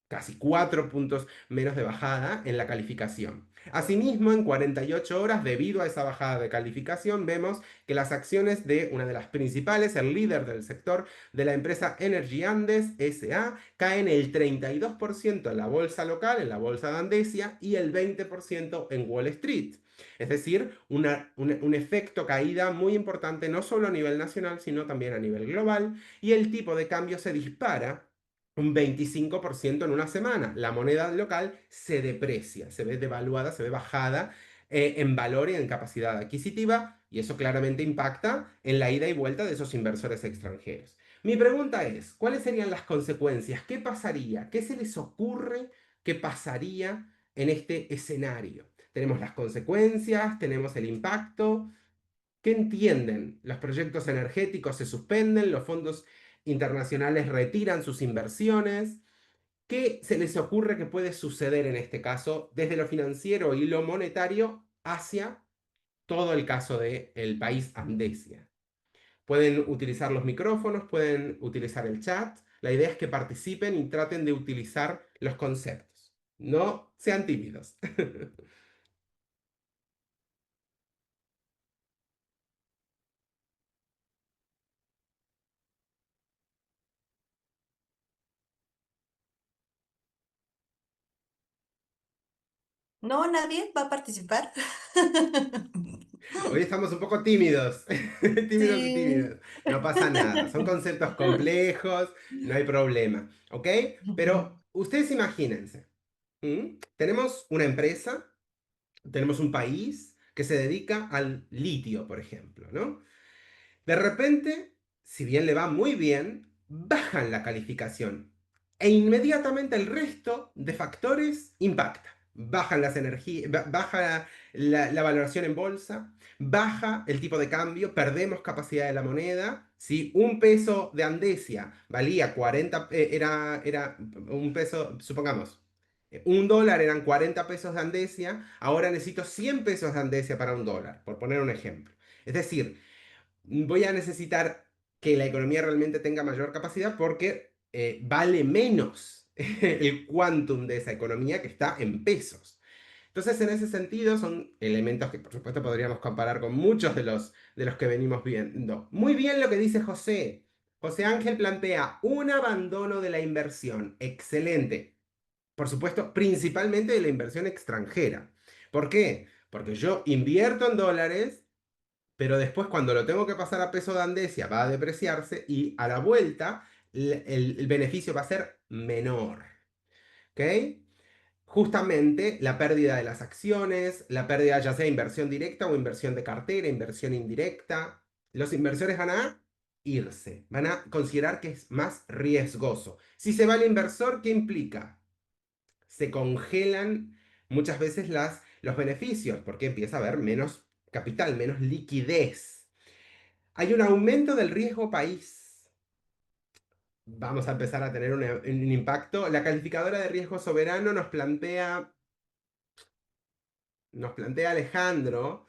casi 4 puntos menos de bajada en la calificación. Asimismo, en 48 horas, debido a esa bajada de calificación, vemos que las acciones de una de las principales, el líder del sector, de la empresa Energy Andes SA, caen el 32% en la bolsa local, en la bolsa de Andesia, y el 20% en Wall Street. Es decir, un efecto caída muy importante no solo a nivel nacional, sino también a nivel global, y el tipo de cambio se dispara un 25% en una semana. La moneda local se deprecia, se ve devaluada, se ve bajada en valor y en capacidad adquisitiva, y eso claramente impacta en la ida y vuelta de esos inversores extranjeros. Mi pregunta es, ¿cuáles serían las consecuencias? ¿Qué pasaría? ¿Qué se les ocurre que pasaría en este escenario? Tenemos las consecuencias, tenemos el impacto. ¿Qué entienden? Los proyectos energéticos se suspenden, los fondos internacionales retiran sus inversiones. ¿Qué se les ocurre que puede suceder en este caso desde lo financiero y lo monetario hacia todo el caso del país Andesia? Pueden utilizar los micrófonos, pueden utilizar el chat. La idea es que participen y traten de utilizar los conceptos. No sean tímidos. No, nadie va a participar. Hoy estamos un poco tímidos, tímidos y Sí. tímidos. No pasa nada, son conceptos complejos, no hay problema, ¿ok? Pero ustedes imagínense, tenemos una empresa, tenemos un país que se dedica al litio, por ejemplo, ¿no? De repente, si bien le va muy bien, bajan la calificación e inmediatamente el resto de factores impacta. Bajan las energías, baja la valoración en bolsa, baja el tipo de cambio, perdemos capacidad de la moneda. Si un peso de Andesia valía 40, era un peso, supongamos, un dólar eran 40 pesos de Andesia, ahora necesito 100 pesos de Andesia para un dólar, por poner un ejemplo. Es decir, voy a necesitar que la economía realmente tenga mayor capacidad porque vale menos el quantum de esa economía que está en pesos. Entonces, en ese sentido, son elementos que, por supuesto, podríamos comparar con muchos de los que venimos viendo. Muy bien lo que dice José. José Ángel plantea un abandono de la inversión. Excelente. Por supuesto, principalmente de la inversión extranjera. ¿Por qué? Porque yo invierto en dólares, pero después cuando lo tengo que pasar a peso de Andesia va a depreciarse y a la vuelta el beneficio va a ser menor. ¿Ok? Justamente la pérdida de las acciones, la pérdida ya sea inversión directa o inversión de cartera, inversión indirecta. Los inversores van a irse, van a considerar que es más riesgoso. Si se va el inversor, ¿qué implica? Se congelan muchas veces los beneficios porque empieza a haber menos capital, menos liquidez. Hay un aumento del riesgo país. Vamos a empezar a tener un impacto. La calificadora de riesgo soberano nos plantea Alejandro.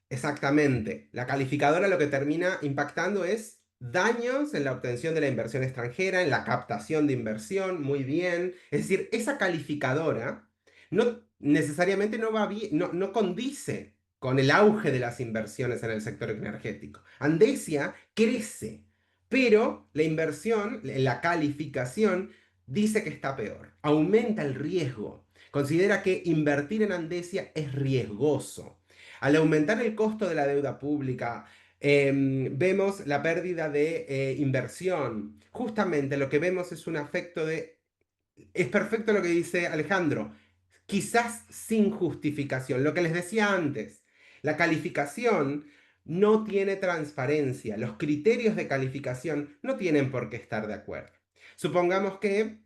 Exactamente. La calificadora lo que termina impactando es daños en la obtención de la inversión extranjera, en la captación de inversión, muy bien. Es decir, esa calificadora no necesariamente no va bien, no condice con el auge de las inversiones en el sector energético. Andesia crece, pero la inversión, la calificación, dice que está peor. Aumenta el riesgo. Considera que invertir en Andesia es riesgoso. Al aumentar el costo de la deuda pública, vemos la pérdida de inversión. Justamente lo que vemos es un efecto de... Es perfecto lo que dice Alejandro. quizás sin justificación. Lo que les decía antes, la calificación no tiene transparencia. Los criterios de calificación no tienen por qué estar de acuerdo. Supongamos que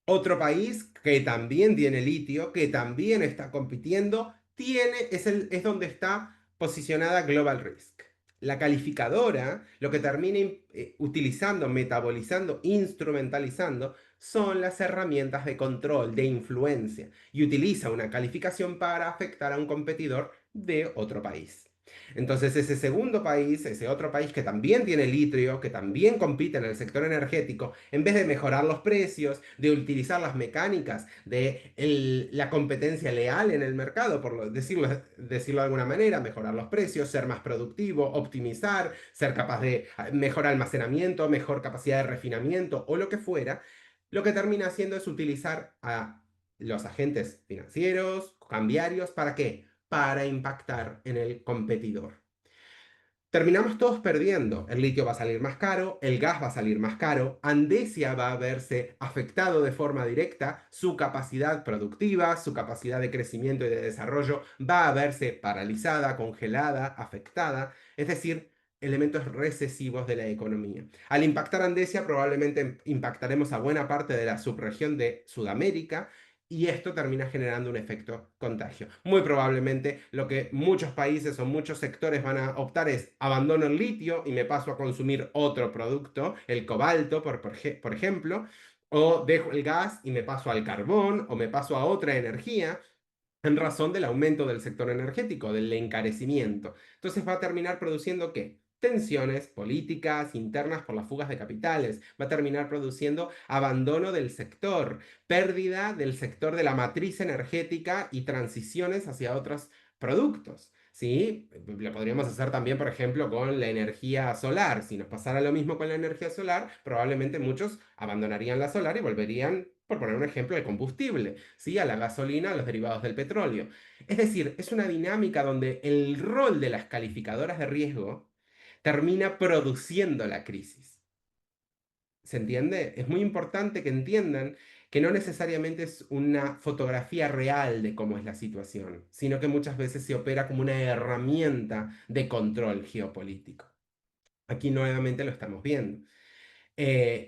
otro país que también tiene litio, que también está compitiendo, es donde está posicionada Global Risk. La calificadora, lo que termina utilizando, metabolizando, instrumentalizando, son las herramientas de control, de influencia, y utiliza una calificación para afectar a un competidor de otro país. Entonces ese segundo país, ese otro país que también tiene litio, que también compite en el sector energético, en vez de mejorar los precios, de utilizar las mecánicas de la competencia leal en el mercado, decirlo de alguna manera, mejorar los precios, ser más productivo, optimizar, ser capaz de mejor almacenamiento, mejor capacidad de refinamiento o lo que fuera, lo que termina haciendo es utilizar a los agentes financieros, cambiarios, ¿para qué? Para impactar en el competidor. Terminamos todos perdiendo. El litio va a salir más caro, el gas va a salir más caro, Andesia va a verse afectado de forma directa, su capacidad productiva, su capacidad de crecimiento y de desarrollo va a verse paralizada, congelada, afectada, es decir, elementos recesivos de la economía. Al impactar Andesia, probablemente impactaremos a buena parte de la subregión de Sudamérica y esto termina generando un efecto contagio. Muy probablemente lo que muchos países o muchos sectores van a optar es abandono el litio y me paso a consumir otro producto, el cobalto, por ejemplo, o dejo el gas y me paso al carbón o me paso a otra energía en razón del aumento del sector energético, del encarecimiento. Entonces va a terminar produciendo ¿qué? Tensiones políticas internas por las fugas de capitales, va a terminar produciendo abandono del sector, pérdida del sector de la matriz energética y transiciones hacia otros productos. ¿Sí? Lo podríamos hacer también, por ejemplo, con la energía solar. Si nos pasara lo mismo con la energía solar, probablemente muchos abandonarían la solar y volverían, por poner un ejemplo, de combustible, ¿sí? A la gasolina, a los derivados del petróleo. Es decir, es una dinámica donde el rol de las calificadoras de riesgo termina produciendo la crisis. ¿Se entiende? Es muy importante que entiendan que no necesariamente es una fotografía real de cómo es la situación, sino que muchas veces se opera como una herramienta de control geopolítico. Aquí nuevamente lo estamos viendo.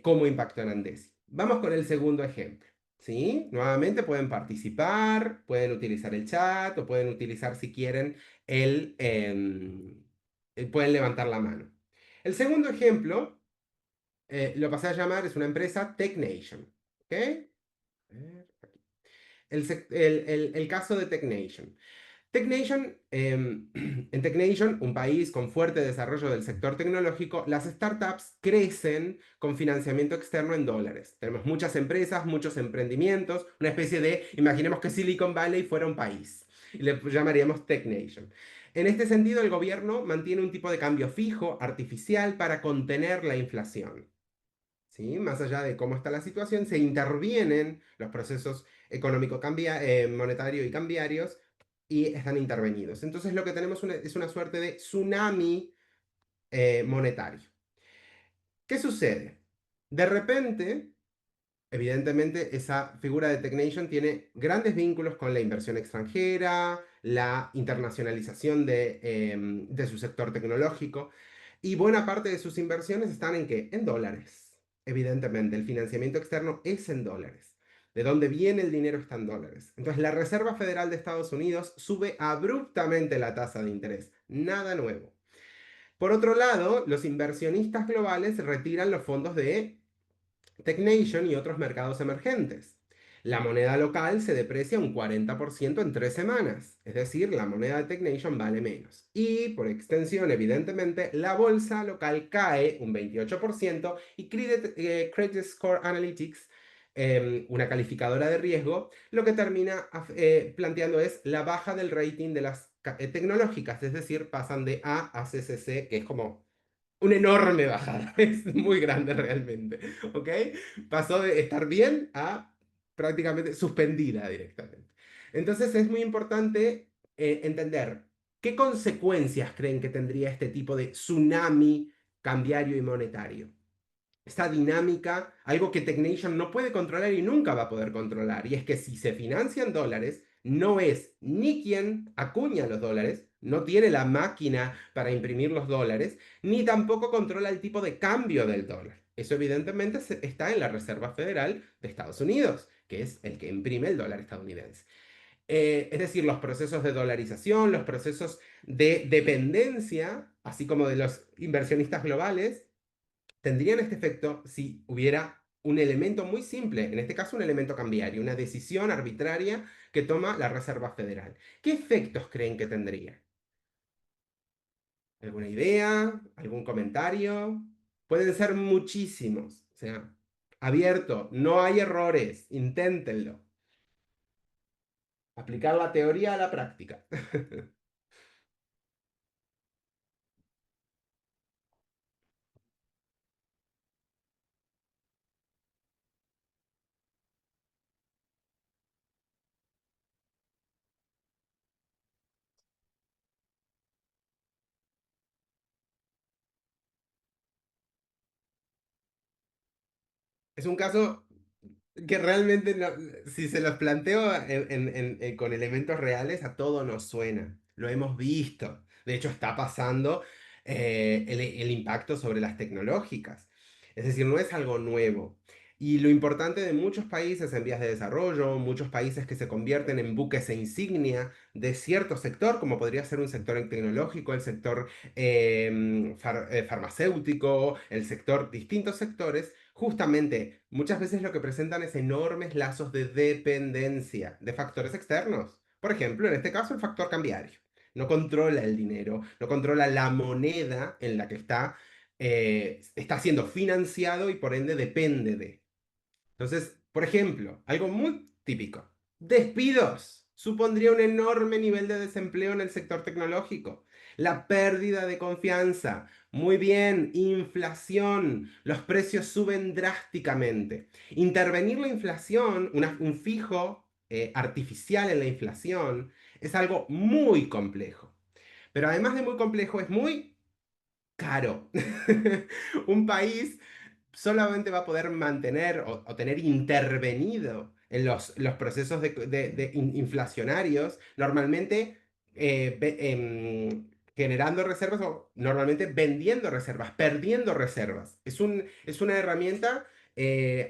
¿Cómo impactó en Andes? Vamos con el segundo ejemplo. ¿Sí? Nuevamente pueden participar, pueden utilizar el chat o pueden utilizar si quieren pueden levantar la mano. El segundo ejemplo lo pasé a llamar, es una empresa TechNation. ¿Ok? A ver, aquí. El caso de TechNation. TechNation, en TechNation, un país con fuerte desarrollo del sector tecnológico, las startups crecen con financiamiento externo en dólares. Tenemos muchas empresas, muchos emprendimientos, una especie de, imaginemos que Silicon Valley fuera un país, y le llamaríamos TechNation. En este sentido, el gobierno mantiene un tipo de cambio fijo, artificial, para contener la inflación. ¿Sí? Más allá de cómo está la situación, se intervienen los procesos monetario y cambiarios y están intervenidos. Entonces lo que tenemos es una suerte de tsunami monetario. ¿Qué sucede? De repente, evidentemente, esa figura de TechNation tiene grandes vínculos con la inversión extranjera, la internacionalización de su sector tecnológico, y buena parte de sus inversiones están en ¿qué? En dólares. Evidentemente, el financiamiento externo es en dólares. De dónde viene el dinero está en dólares. Entonces, la Reserva Federal de Estados Unidos sube abruptamente la tasa de interés. Nada nuevo. Por otro lado, los inversionistas globales retiran los fondos de TechNation y otros mercados emergentes. La moneda local se deprecia un 40% en 3 semanas, es decir, la moneda de TechNation vale menos. Y por extensión, evidentemente, la bolsa local cae un 28% y Credit Score Analytics, una calificadora de riesgo, lo que termina planteando es la baja del rating de las tecnológicas, es decir, pasan de A a CCC, que es como una enorme bajada, es muy grande realmente, ¿ok? Pasó de estar bien a prácticamente suspendida directamente. Entonces es muy importante entender qué consecuencias creen que tendría este tipo de tsunami cambiario y monetario. Esta dinámica, algo que TechNation no puede controlar y nunca va a poder controlar, y es que si se financian dólares, no es ni quien acuña los dólares, no tiene la máquina para imprimir los dólares, ni tampoco controla el tipo de cambio del dólar. Eso evidentemente está en la Reserva Federal de Estados Unidos, que es el que imprime el dólar estadounidense. Es decir, los procesos de dolarización, los procesos de dependencia, así como de los inversionistas globales, tendrían este efecto si hubiera un elemento muy simple, en este caso un elemento cambiario, una decisión arbitraria que toma la Reserva Federal. ¿Qué efectos creen que tendría? ¿Alguna idea? ¿Algún comentario? Pueden ser muchísimos. O sea, abierto, no hay errores, inténtenlo. Aplicar la teoría a la práctica. Es un caso que realmente, si se los planteo con elementos reales, a todo nos suena. Lo hemos visto. De hecho, está pasando el impacto sobre las tecnológicas. Es decir, no es algo nuevo. Y lo importante de muchos países en vías de desarrollo, muchos países que se convierten en buques e insignia de cierto sector, como podría ser un sector tecnológico, el sector farmacéutico, el sector, distintos sectores, justamente muchas veces lo que presentan es enormes lazos de dependencia de factores externos. Por ejemplo, en este caso, el factor cambiario. No controla el dinero, no controla la moneda en la que está siendo financiado y por ende depende de. Entonces, por ejemplo, algo muy típico, despidos. Supondría un enorme nivel de desempleo en el sector tecnológico. La pérdida de confianza. Muy bien, inflación. Los precios suben drásticamente. Intervenir la inflación, un fijo artificial en la inflación, es algo muy complejo. Pero además de muy complejo, es muy caro. Un país solamente va a poder mantener o tener intervenido en los procesos inflacionarios, normalmente generando reservas o normalmente vendiendo reservas, perdiendo reservas. Es una herramienta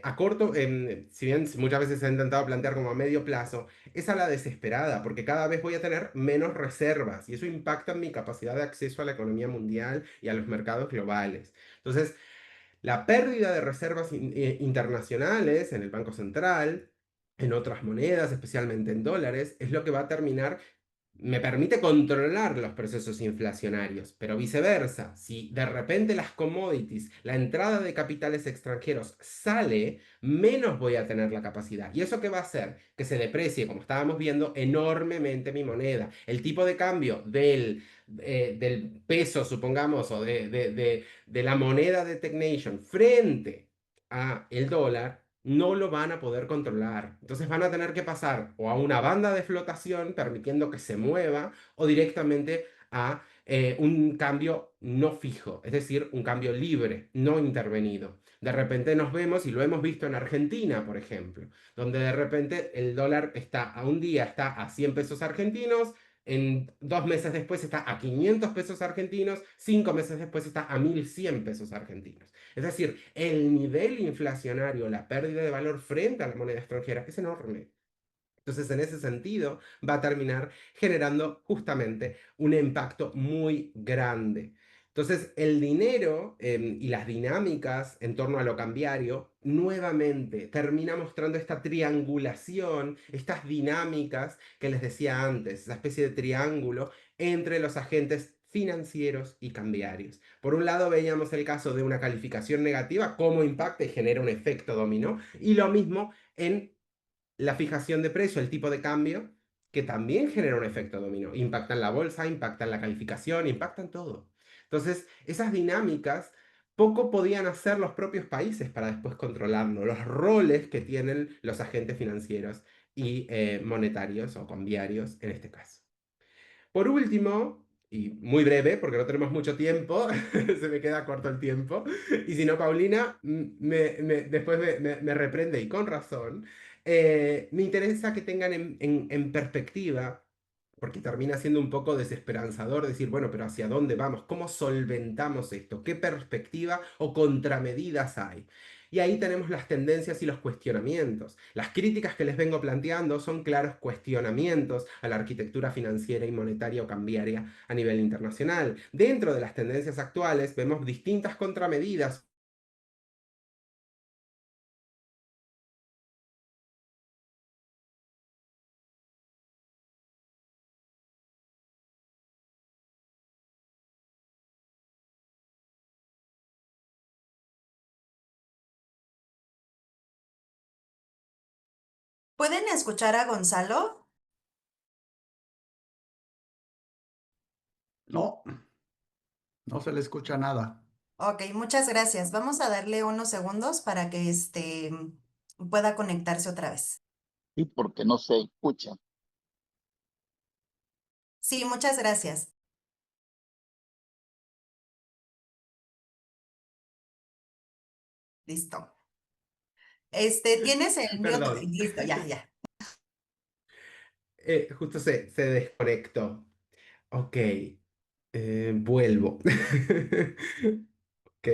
a corto, si bien muchas veces se ha intentado plantear como a medio plazo, es a la desesperada, porque cada vez voy a tener menos reservas y eso impacta en mi capacidad de acceso a la economía mundial y a los mercados globales. Entonces, la pérdida de reservas internacionales en el Banco Central, en otras monedas, especialmente en dólares, es lo que va a terminar, me permite controlar los procesos inflacionarios, pero viceversa, si de repente las commodities, la entrada de capitales extranjeros sale, menos voy a tener la capacidad. ¿Y eso qué va a hacer? Que se deprecie, como estábamos viendo, enormemente mi moneda. El tipo de cambio del peso, supongamos, o de la moneda de Tech Nation frente a el dólar, no lo van a poder controlar. Entonces van a tener que pasar o a una banda de flotación permitiendo que se mueva o directamente a un cambio no fijo, es decir, un cambio libre, no intervenido. De repente nos vemos, y lo hemos visto en Argentina, por ejemplo, donde de repente el dólar está a un día está a 100 pesos argentinos, en 2 meses después está a 500 pesos argentinos, 5 meses después está a 1100 pesos argentinos. Es decir, el nivel inflacionario, la pérdida de valor frente a la moneda extranjera es enorme. Entonces, en ese sentido, va a terminar generando justamente un impacto muy grande. Entonces, el dinero y las dinámicas en torno a lo cambiario, nuevamente termina mostrando esta triangulación, estas dinámicas que les decía antes, esa especie de triángulo entre los agentes financieros y cambiarios. Por un lado, veíamos el caso de una calificación negativa, cómo impacta y genera un efecto dominó, y lo mismo en la fijación de precio, el tipo de cambio, que también genera un efecto dominó. Impacta en la bolsa, impacta en la calificación, impacta en todo. Entonces, esas dinámicas poco podían hacer los propios países para después controlarlo, los roles que tienen los agentes financieros y monetarios o cambiarios en este caso. Por último, y muy breve, porque no tenemos mucho tiempo, se me queda corto el tiempo, y si no, Paulina después me reprende y con razón, Me interesa que tengan en perspectiva, porque termina siendo un poco desesperanzador decir, bueno, pero ¿hacia dónde vamos? ¿Cómo solventamos esto? ¿Qué perspectiva o contramedidas hay? Y ahí tenemos las tendencias y los cuestionamientos. Las críticas que les vengo planteando son claros cuestionamientos a la arquitectura financiera y monetaria o cambiaria a nivel internacional. Dentro de las tendencias actuales vemos distintas contramedidas. ¿Pueden escuchar a Gonzalo? No, no se le escucha nada. Ok, muchas gracias. Vamos a darle unos segundos para que pueda conectarse otra vez. Y porque no se escucha. Sí, muchas gracias. Listo. Tienes el mute. Perdón, Listo, ya, ya. justo se desconectó. Ok, vuelvo. Ok,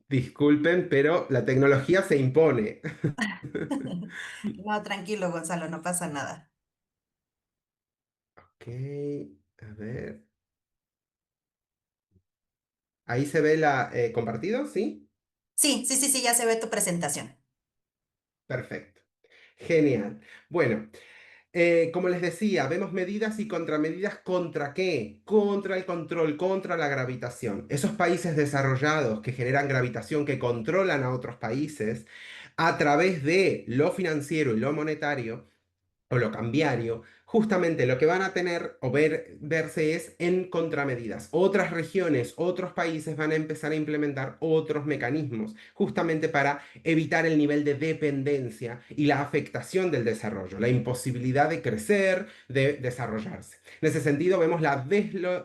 disculpen, pero la tecnología se impone. No, tranquilo, Gonzalo, no pasa nada. Ok, a ver. Ahí se ve la compartido, ¿sí? Sí, sí, sí, sí, ya se ve tu presentación. Perfecto. Genial. Bueno, como les decía, vemos medidas y contramedidas contra qué? Contra el control, contra la gravitación. Esos países desarrollados que generan gravitación, que controlan a otros países, a través de lo financiero y lo monetario, o lo cambiario, justamente lo que van a tener o verse es en contramedidas. Otras regiones, otros países van a empezar a implementar otros mecanismos, justamente para evitar el nivel de dependencia y la afectación del desarrollo, la imposibilidad de crecer, de desarrollarse. En ese sentido, vemos la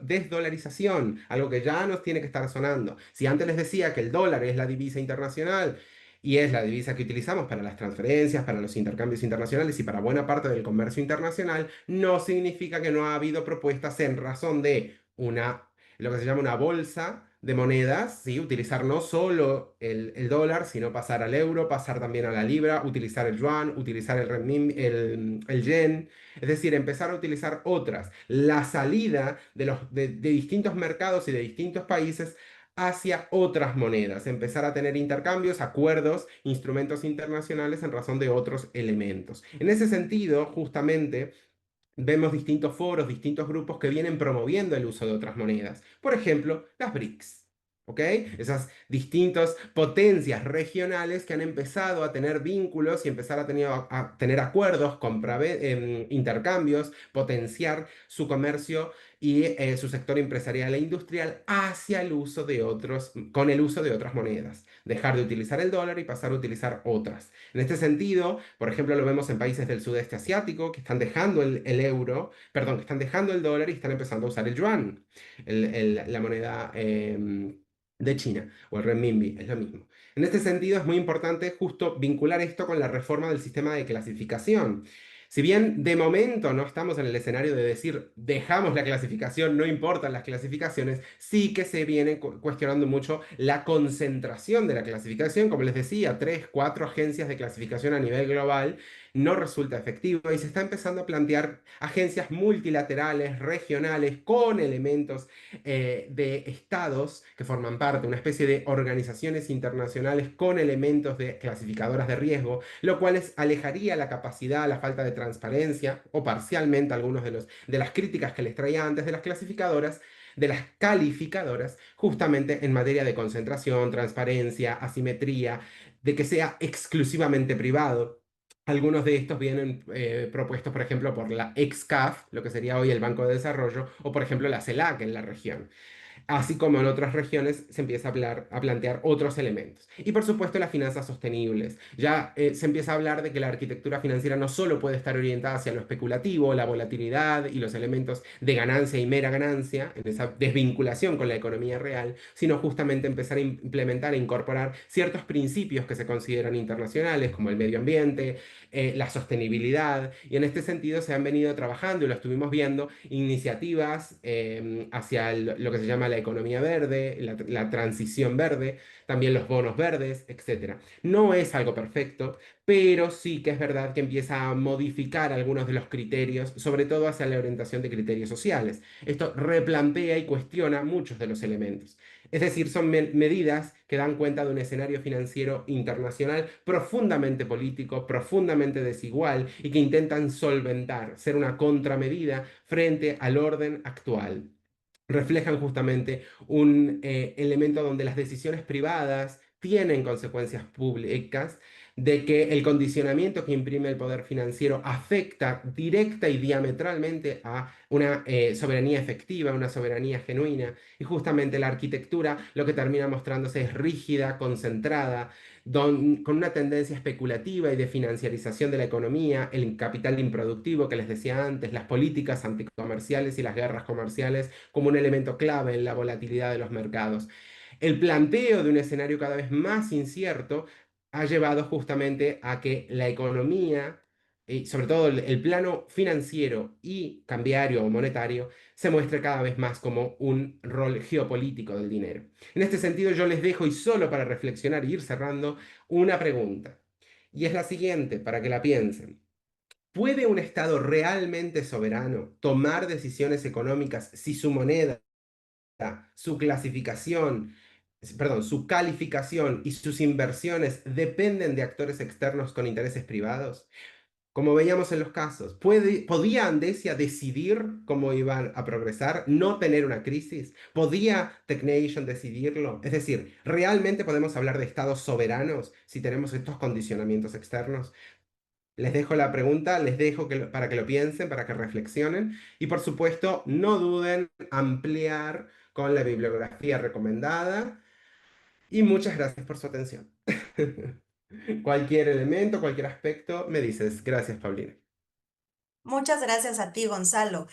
desdolarización, algo que ya nos tiene que estar sonando. Si antes les decía que el dólar es la divisa internacional, y es la divisa que utilizamos para las transferencias, para los intercambios internacionales y para buena parte del comercio internacional, no significa que no ha habido propuestas en razón de lo que se llama una bolsa de monedas, ¿sí? Utilizar no solo el dólar, sino pasar al euro, pasar también a la libra, utilizar el yuan, utilizar el renminbi, el yen, es decir, empezar a utilizar otras. La salida de distintos mercados y de distintos países hacia otras monedas, empezar a tener intercambios, acuerdos, instrumentos internacionales en razón de otros elementos. En ese sentido, justamente, vemos distintos foros, distintos grupos que vienen promoviendo el uso de otras monedas. Por ejemplo, las BRICS. ¿Ok? Esas distintas potencias regionales que han empezado a tener vínculos y empezar a tener acuerdos, intercambios, potenciar su comercio y su sector empresarial e industrial hacia el uso de otros, con el uso de otras monedas. Dejar de utilizar el dólar y pasar a utilizar otras. En este sentido, por ejemplo, lo vemos en países del sudeste asiático que están dejando el euro, perdón, que están dejando el dólar y están empezando a usar el yuan, la moneda de China, o el renminbi, es lo mismo. En este sentido, es muy importante justo vincular esto con la reforma del sistema de clasificación. Si bien de momento no estamos en el escenario de decir dejamos la clasificación, no importan las clasificaciones, sí que se viene cuestionando mucho la concentración de la clasificación. Como les decía, tres, cuatro agencias de clasificación a nivel global no resulta efectivo y se está empezando a plantear agencias multilaterales, regionales, con elementos de estados que forman parte, una especie de organizaciones internacionales con elementos de clasificadoras de riesgo, lo cual alejaría la capacidad, la falta de transparencia o parcialmente algunos de las críticas que les traía antes de las clasificadoras, de las calificadoras, justamente en materia de concentración, transparencia, asimetría, de que sea exclusivamente privado. Algunos de estos vienen propuestos, por ejemplo, por la ex-CAF, lo que sería hoy el Banco de Desarrollo, o por ejemplo la CELAC en la región. así como en otras regiones se empieza a plantear otros elementos. Y por supuesto las finanzas sostenibles. Ya se empieza a hablar de que la arquitectura financiera no solo puede estar orientada hacia lo especulativo, la volatilidad y los elementos de ganancia y mera ganancia, en esa desvinculación con la economía real, sino justamente empezar a implementar e incorporar ciertos principios que se consideran internacionales, como el medio ambiente, la sostenibilidad, y en este sentido se han venido trabajando, y lo estuvimos viendo, iniciativas hacia lo que se llama la economía verde, la transición verde, también los bonos verdes, etcétera. No es algo perfecto, pero sí que es verdad que empieza a modificar algunos de los criterios, sobre todo hacia la orientación de criterios sociales. Esto replantea y cuestiona muchos de los elementos. Es decir, son medidas que dan cuenta de un escenario financiero internacional profundamente político, profundamente desigual y que intentan solventar, ser una contramedida frente al orden actual. Reflejan justamente un elemento donde las decisiones privadas tienen consecuencias públicas, de que el condicionamiento que imprime el poder financiero afecta directa y diametralmente a una soberanía efectiva, una soberanía genuina, y justamente la arquitectura lo que termina mostrándose es rígida, concentrada, con una tendencia especulativa y de financiarización de la economía, el capital improductivo que les decía antes, las políticas anticomerciales y las guerras comerciales como un elemento clave en la volatilidad de los mercados. El planteo de un escenario cada vez más incierto ha llevado justamente a que la economía, y sobre todo el plano financiero y cambiario o monetario, se muestre cada vez más como un rol geopolítico del dinero. En este sentido, yo les dejo, y solo para reflexionar y ir cerrando, una pregunta. Y es la siguiente, para que la piensen. ¿Puede un Estado realmente soberano tomar decisiones económicas si su moneda, su clasificación, perdón, su calificación y sus inversiones dependen de actores externos con intereses privados? Como veíamos en los casos, ¿podía Andesia decidir cómo iban a progresar, no tener una crisis? ¿Podía TechNation decidirlo? Es decir, ¿realmente podemos hablar de estados soberanos si tenemos estos condicionamientos externos? Les dejo la pregunta, les dejo para que lo piensen, para que reflexionen, y por supuesto no duden en ampliar con la bibliografía recomendada, y muchas gracias por su atención. Cualquier elemento, cualquier aspecto, me dices. Gracias, Paulina. Muchas gracias a ti, Gonzalo.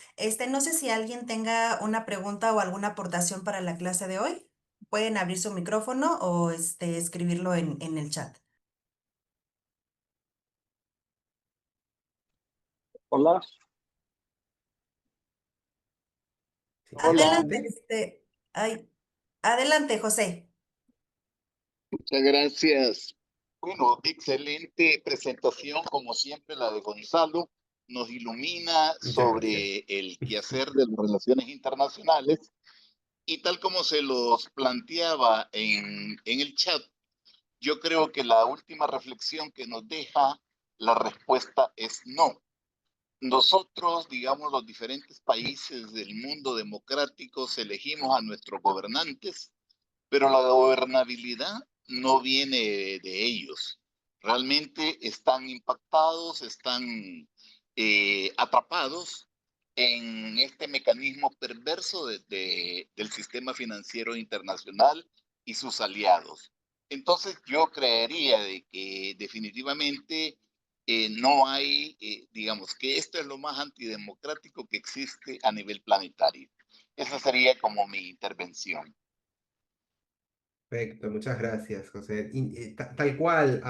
No sé si alguien tenga una pregunta o alguna aportación para la clase de hoy. Pueden abrir su micrófono o escribirlo en el chat. Hola, Sí, hola. Adelante, adelante. ay, adelante, José. Muchas gracias. Bueno, excelente presentación, como siempre, la de Gonzalo. Nos ilumina Muchas gracias. sobre el quehacer de las relaciones internacionales y tal como se los planteaba en el chat, yo creo que la última reflexión que nos deja la respuesta es no. Nosotros, digamos, los diferentes países del mundo democráticos elegimos a nuestros gobernantes, pero la gobernabilidad no viene de ellos. Realmente están impactados, están atrapados en este mecanismo perverso del sistema financiero internacional y sus aliados. Entonces yo creería de que definitivamente no hay, digamos, que esto es lo más antidemocrático que existe a nivel planetario. Esa sería como mi intervención. Perfecto, muchas gracias, José. Tal cual,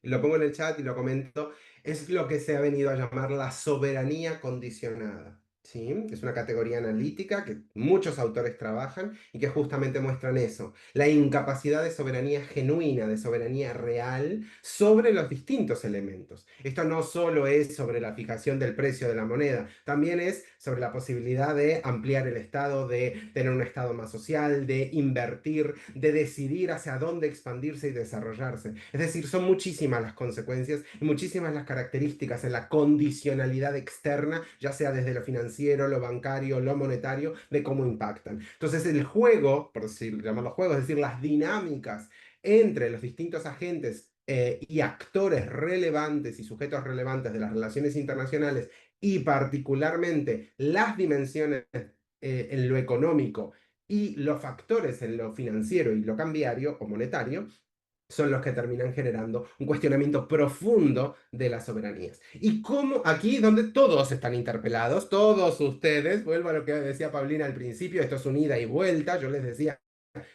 lo pongo en el chat y lo comento, es lo que se ha venido a llamar la soberanía condicionada. ¿Sí? Es una categoría analítica que muchos autores trabajan y que justamente muestran eso, la incapacidad de soberanía genuina, de soberanía real sobre los distintos elementos. Esto no solo es sobre la fijación del precio de la moneda, también es sobre la posibilidad de ampliar el Estado, de tener un Estado más social, de invertir, de decidir hacia dónde expandirse y desarrollarse. Es decir, son muchísimas las consecuencias y muchísimas las características en la condicionalidad externa, ya sea desde lo financiero, lo bancario, lo monetario, de cómo impactan. Entonces el juego, por decir, llamarlo juego, es decir, las dinámicas entre los distintos agentes y actores relevantes y sujetos relevantes de las relaciones internacionales, y particularmente las dimensiones en lo económico y los factores en lo financiero y lo cambiario o monetario son los que terminan generando un cuestionamiento profundo de las soberanías. Y cómo aquí donde todos están interpelados, todos ustedes, vuelvo a lo que decía Paulina al principio, esto es un ida y vuelta, yo les decía,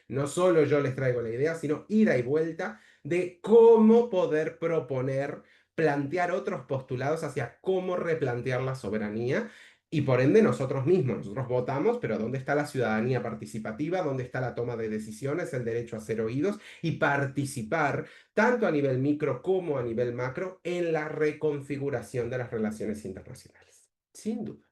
no solo yo les traigo la idea, sino ida y vuelta de cómo poder proponer, plantear otros postulados hacia cómo replantear la soberanía y por ende nosotros mismos. Nosotros votamos, pero ¿dónde está la ciudadanía participativa? ¿Dónde está la toma de decisiones, el derecho a ser oídos y participar tanto a nivel micro como a nivel macro en la reconfiguración de las relaciones internacionales? Sin duda.